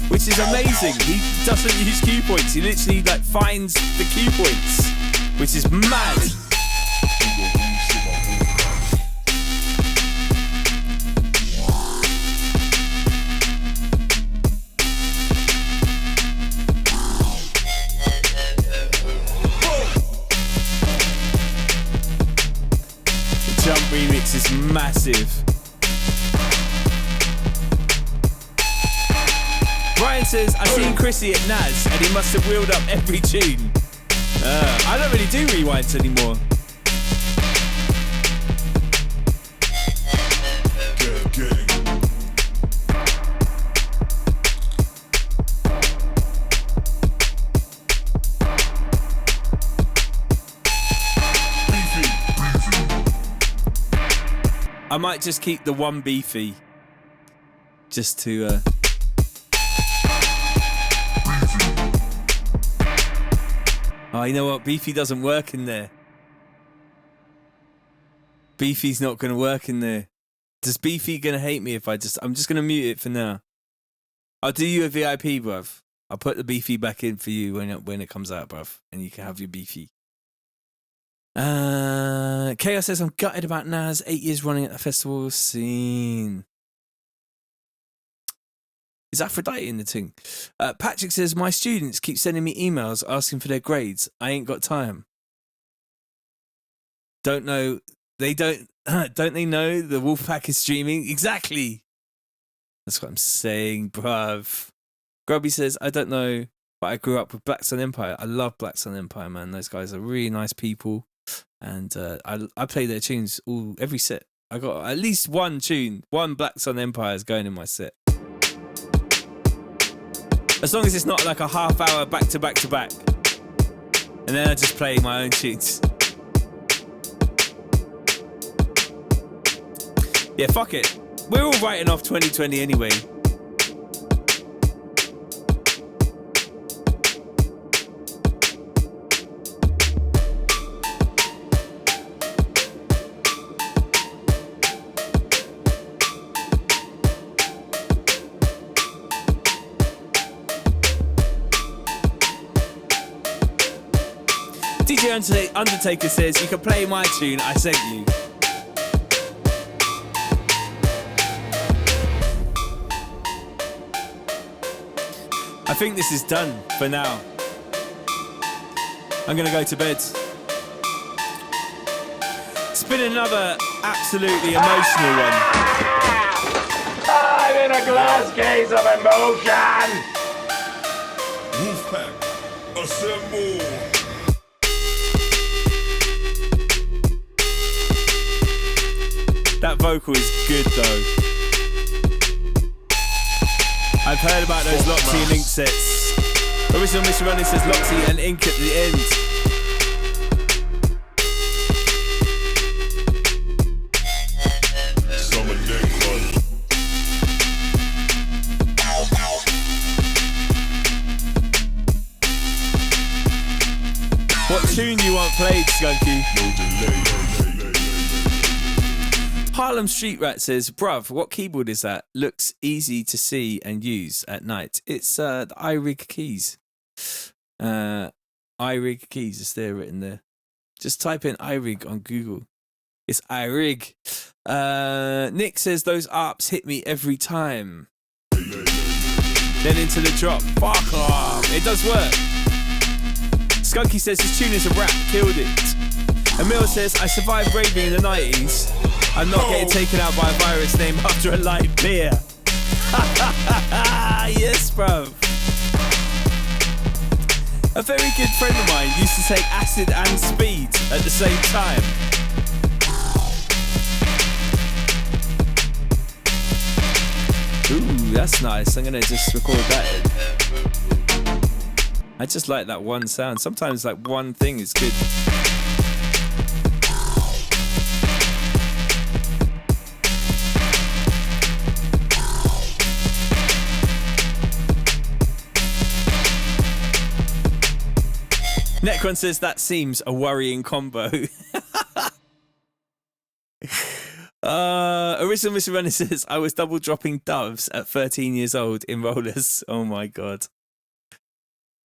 which is amazing. He doesn't use cue points. He literally like finds the cue points, which is mad. Jump remix is massive. Brian says, I seen Chrissy at Naz and he must have wheeled up every tune. I don't really do rewinds anymore. I might just keep the one beefy just to Oh, you know what? Beefy doesn't work in there. Beefy's not going to work in there. Does Beefy going to hate me if I'm just going to mute it for now. I'll do you a VIP, bruv. I'll put the Beefy back in for you when it comes out, bruv. And you can have your Beefy. Chaos says, I'm gutted about Naz. 8 years running at the festival scene. Is Aphrodite in the thing? Patrick says, my students keep sending me emails asking for their grades. I ain't got time. Don't know. They don't they know the Wolfpack is streaming? Exactly. That's what I'm saying, bruv. Grubby says, I don't know, but I grew up with Black Sun Empire. I love Black Sun Empire, man. Those guys are really nice people. And I play their tunes every set. I got at least one tune, one Black Sun Empire is going in my set. As long as it's not like a half hour back to back to back. And then I just play my own tunes. Yeah, fuck it. We're all writing off 2020 anyway. DJ Undertaker says, you can play my tune, I sent you. I think this is done for now. I'm gonna go to bed. It's been another absolutely emotional one. I'm in a glass case of emotion! Wolfpack, assemble! That vocal is good though. I've heard about those Loxy and Ink sets. Original Mr. Ronnie says Loxy and Ink at the end. Summer neck crunch. What tune you want played, Skunky? No delay. Harlem Street Rat says, bruv, what keyboard is that? Looks easy to see and use at night. It's the iRig keys. iRig keys is there written there. Just type in iRig on Google. It's iRig. Nick says, those arps hit me every time. Then into the drop. Fuck off. It does work. Skunky says his tune is a rap. Killed it. Emil says, I survived raving in the 90s. I'm not getting taken out by a virus named after a light beer. Yes, bro. A very good friend of mine used to take acid and speed at the same time. Ooh, that's nice. I'm gonna just record that. I just like that one sound. Sometimes like one thing is good. Necron says that seems a worrying combo. Original Mr. Runner says I was double dropping doves at 13 years old in rollers. Oh my god.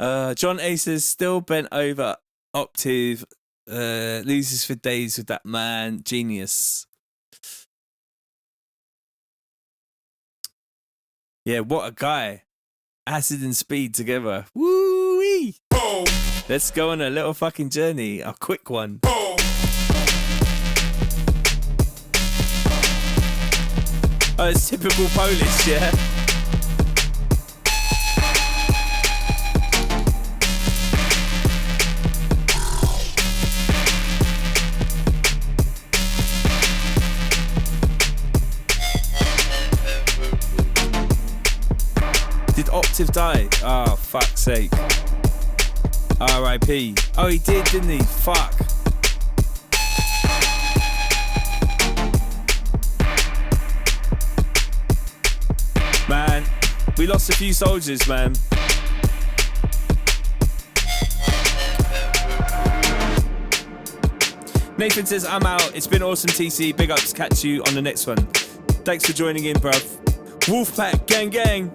John A says still bent over octave. Loses for days with that man. Genius. Yeah, what a guy. Acid and speed together. Woo-wee. Oh, Let's go on a little fucking journey. A quick one. oh. Oh, it's typical Polish, yeah? Did Octave die? Oh, fuck's sake. R.I.P. Oh, he did, didn't he? Fuck. Man, we lost a few soldiers, man. Nathan says, I'm out. It's been awesome, TC. Big ups. Catch you on the next one. Thanks for joining in, bruv. Wolfpack, gang, gang.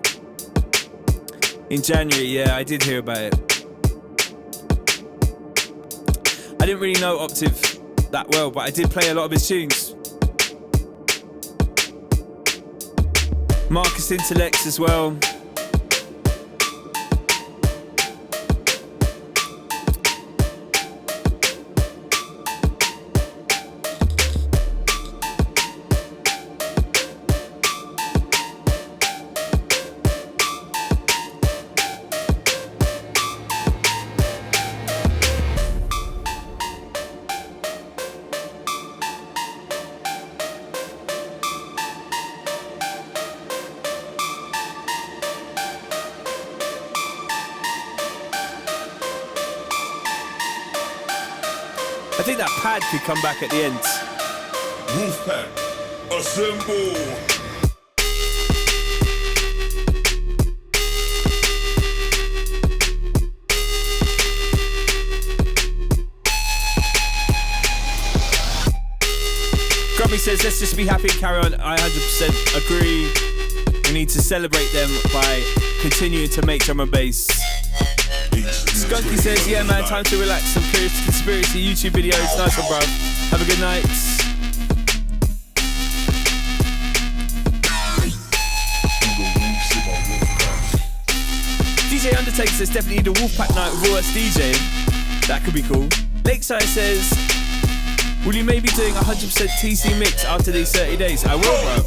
In January, yeah, I did hear about it. I didn't really know Octave that well, but I did play a lot of his tunes. Marcus Intellects as well. I think that pad could come back at the end. Wolfpack, assemble. Grubby says, let's just be happy and carry on. I 100% agree. We need to celebrate them by continuing to make drum and bass. Skunky says, yeah man, time to relax. Some conspiracy YouTube videos. Nice one, bro. Have a good night. DJ Undertaker says, definitely need a Wolfpack night with all us DJing. That could be cool. Lakeside says, will you maybe doing 100% TC mix after these 30 days? I will, bro.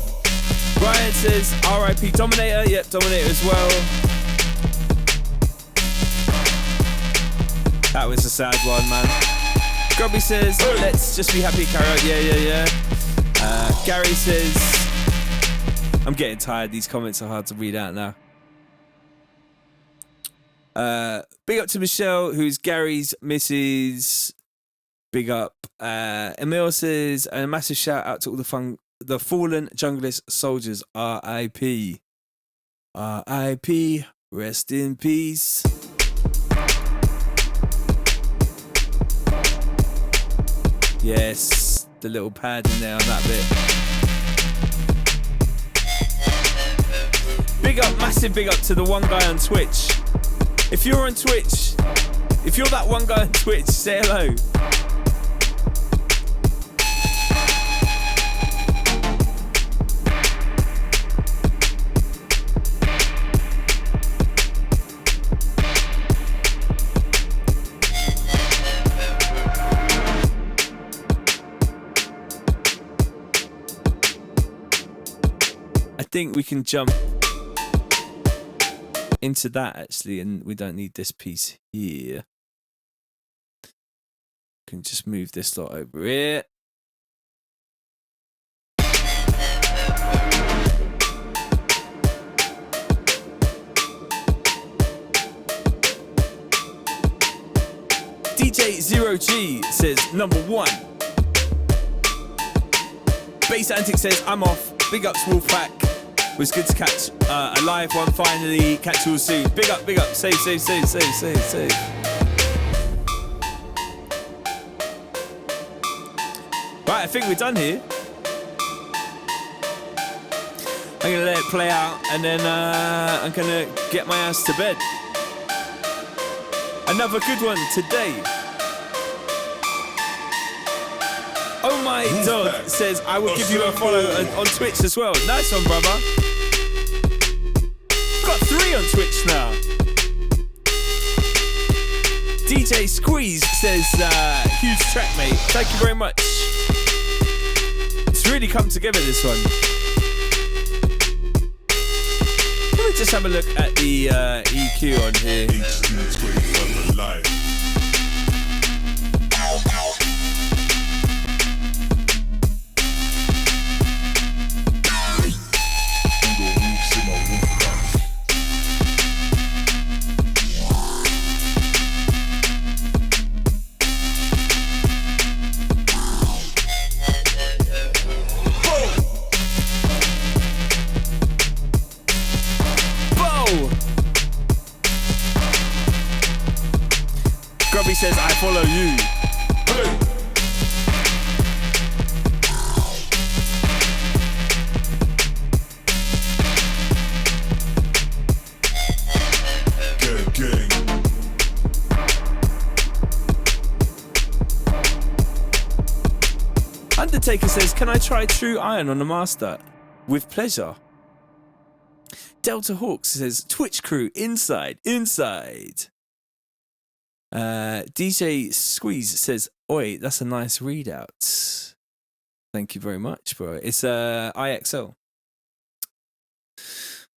Brian says, RIP Dominator. Yep, Dominator as well. That was a sad one, man. Grubby says, let's just be happy, carry on. Yeah. Gary says, I'm getting tired. These comments are hard to read out now. Big up to Michelle, who's Gary's missus. Big up. Emil says, a massive shout out to all the fallen junglist soldiers. R.I.P. R.I.P. Rest in peace. Yes, the little pad in there on that bit. Big up, massive big up to the one guy on Twitch. If you're on Twitch, if you're that one guy on Twitch, say hello. I think we can jump into that actually, and we don't need this piece here. Can just move this lot over here. DJ Zero G says number 1. Bass Antic says I'm off. Big ups Wolfpack. It was good to catch a live one finally. Catch you all soon. Big up. Save. Right, I think we're done here. I'm gonna let it play out and then I'm gonna get my ass to bed. Another good one today. Oh my dog says I will give you a follow on Twitch as well. Nice one, brother. Got 3 on Twitch now. DJ Squeeze says huge track, mate. Thank you very much. It's really come together, this one. Let me just have a look at the EQ on here. Grubby says, I follow you. Hey. Gang. Undertaker says, can I try True Iron on the Master? With pleasure. Delta Hawks says, Twitch crew, inside. DJ Squeeze says, oi, that's a nice readout. Thank you very much, bro. It's IXL.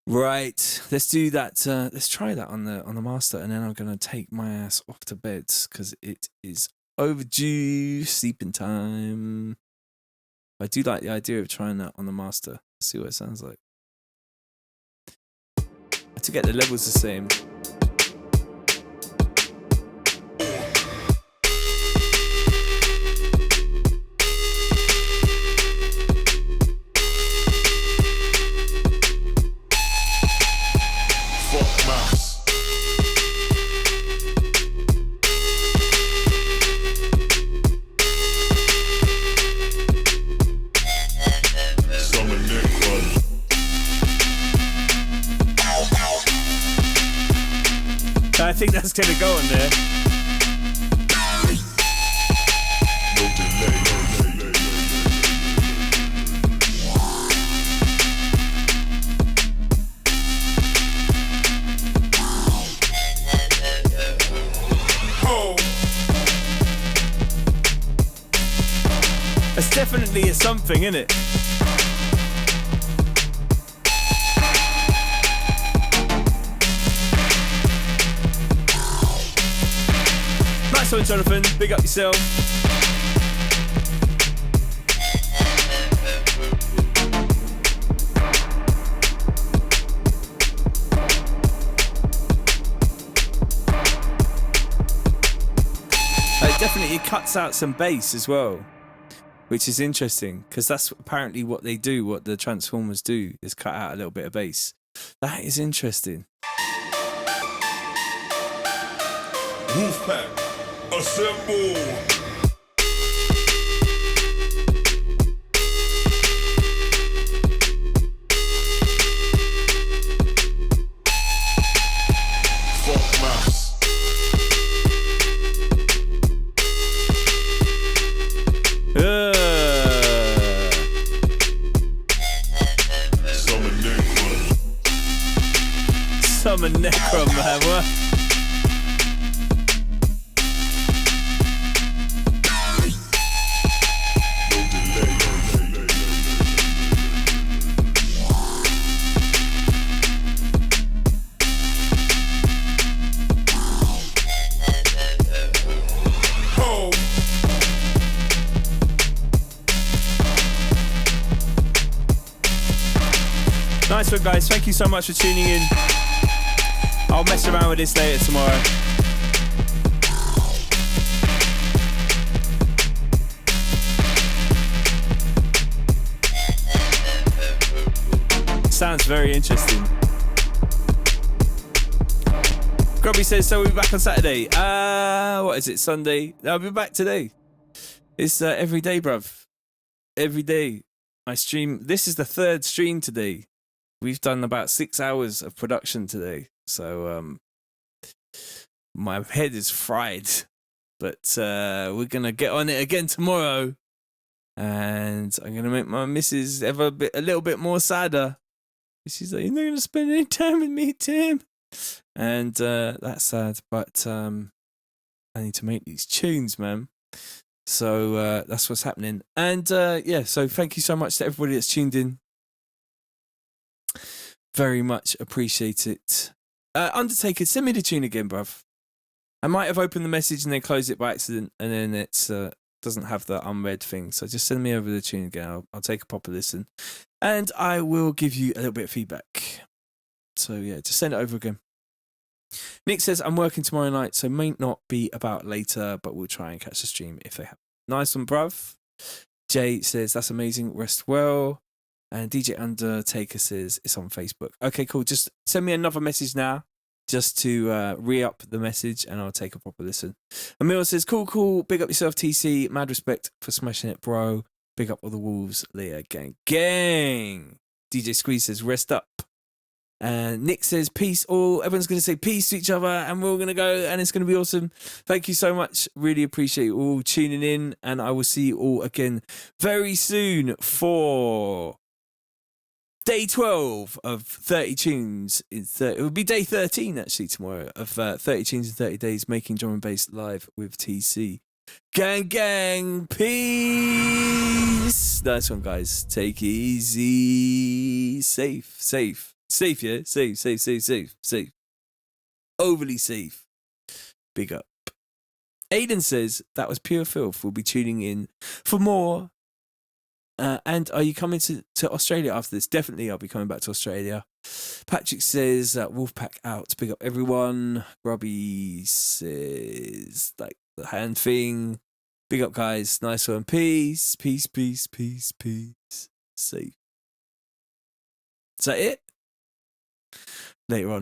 Right, let's do that. Let's try that on the Master, and then I'm gonna take my ass off to bed because it is overdue sleeping time. I do like the idea of trying that on the Master. Let's see what it sounds like. To get the levels the same. think that's going to go on there. No delay. Oh. It's definitely a something, isn't it? Nice one, Jonathan. Big up yourself. It definitely cuts out some bass as well, which is interesting because that's apparently what they do. What the Transformers do is cut out a little bit of bass. That is interesting. Wolfpack, assemble! Fuck maps. Summon Necron, man. What? Nice one, guys. Thank you so much for tuning in. I'll mess around with this later tomorrow. Sounds very interesting. Grubby says, so we'll be back on Saturday. What is it, Sunday? I'll be back today. It's every day, bruv. Every day I stream. This is the third stream today. We've done about 6 hours of production today. So my head is fried. But we're going to get on it again tomorrow. And I'm going to make my missus a little bit more sadder. She's like, you're not going to spend any time with me, Tim. And that's sad. But I need to make these tunes, man. So that's what's happening. And yeah, so thank you so much to everybody that's tuned in. Very much appreciate it. Undertaker, send me the tune again, bruv. I might have opened the message and then closed it by accident, and then it's doesn't have the unread thing. So just send me over the tune again. I'll take a proper listen, and I will give you a little bit of feedback. So yeah, just send it over again. Nick says, I'm working tomorrow night, so may not be about later, but we'll try and catch the stream if they have. Nice one, bruv. Jay says, that's amazing. Rest well. And DJ Undertaker says, it's on Facebook. Okay, cool. Just send me another message now just to re-up the message, and I'll take a proper listen. Emil says, cool. Big up yourself, TC. Mad respect for smashing it, bro. Big up all the Wolves. Leah, gang. DJ Squeeze says, rest up. And Nick says, peace all. Everyone's going to say peace to each other, and we're all going to go, and it's going to be awesome. Thank you so much. Really appreciate you all tuning in, and I will see you all again very soon for day 12 of 30 tunes. It will be day 13, actually, tomorrow, of 30 tunes in 30 days, making drum and bass live with TC. Gang, peace. Nice one, guys. Take it easy. Safe, yeah? Safe. Overly safe. Big up. Aiden says, that was pure filth. We'll be tuning in for more. And are you coming to Australia after this? Definitely, I'll be coming back to Australia. Patrick says, Wolfpack out. Big up everyone. Grubby says, like the hand thing. Big up, guys. Nice one. Peace. Safe. Is that it? Later on.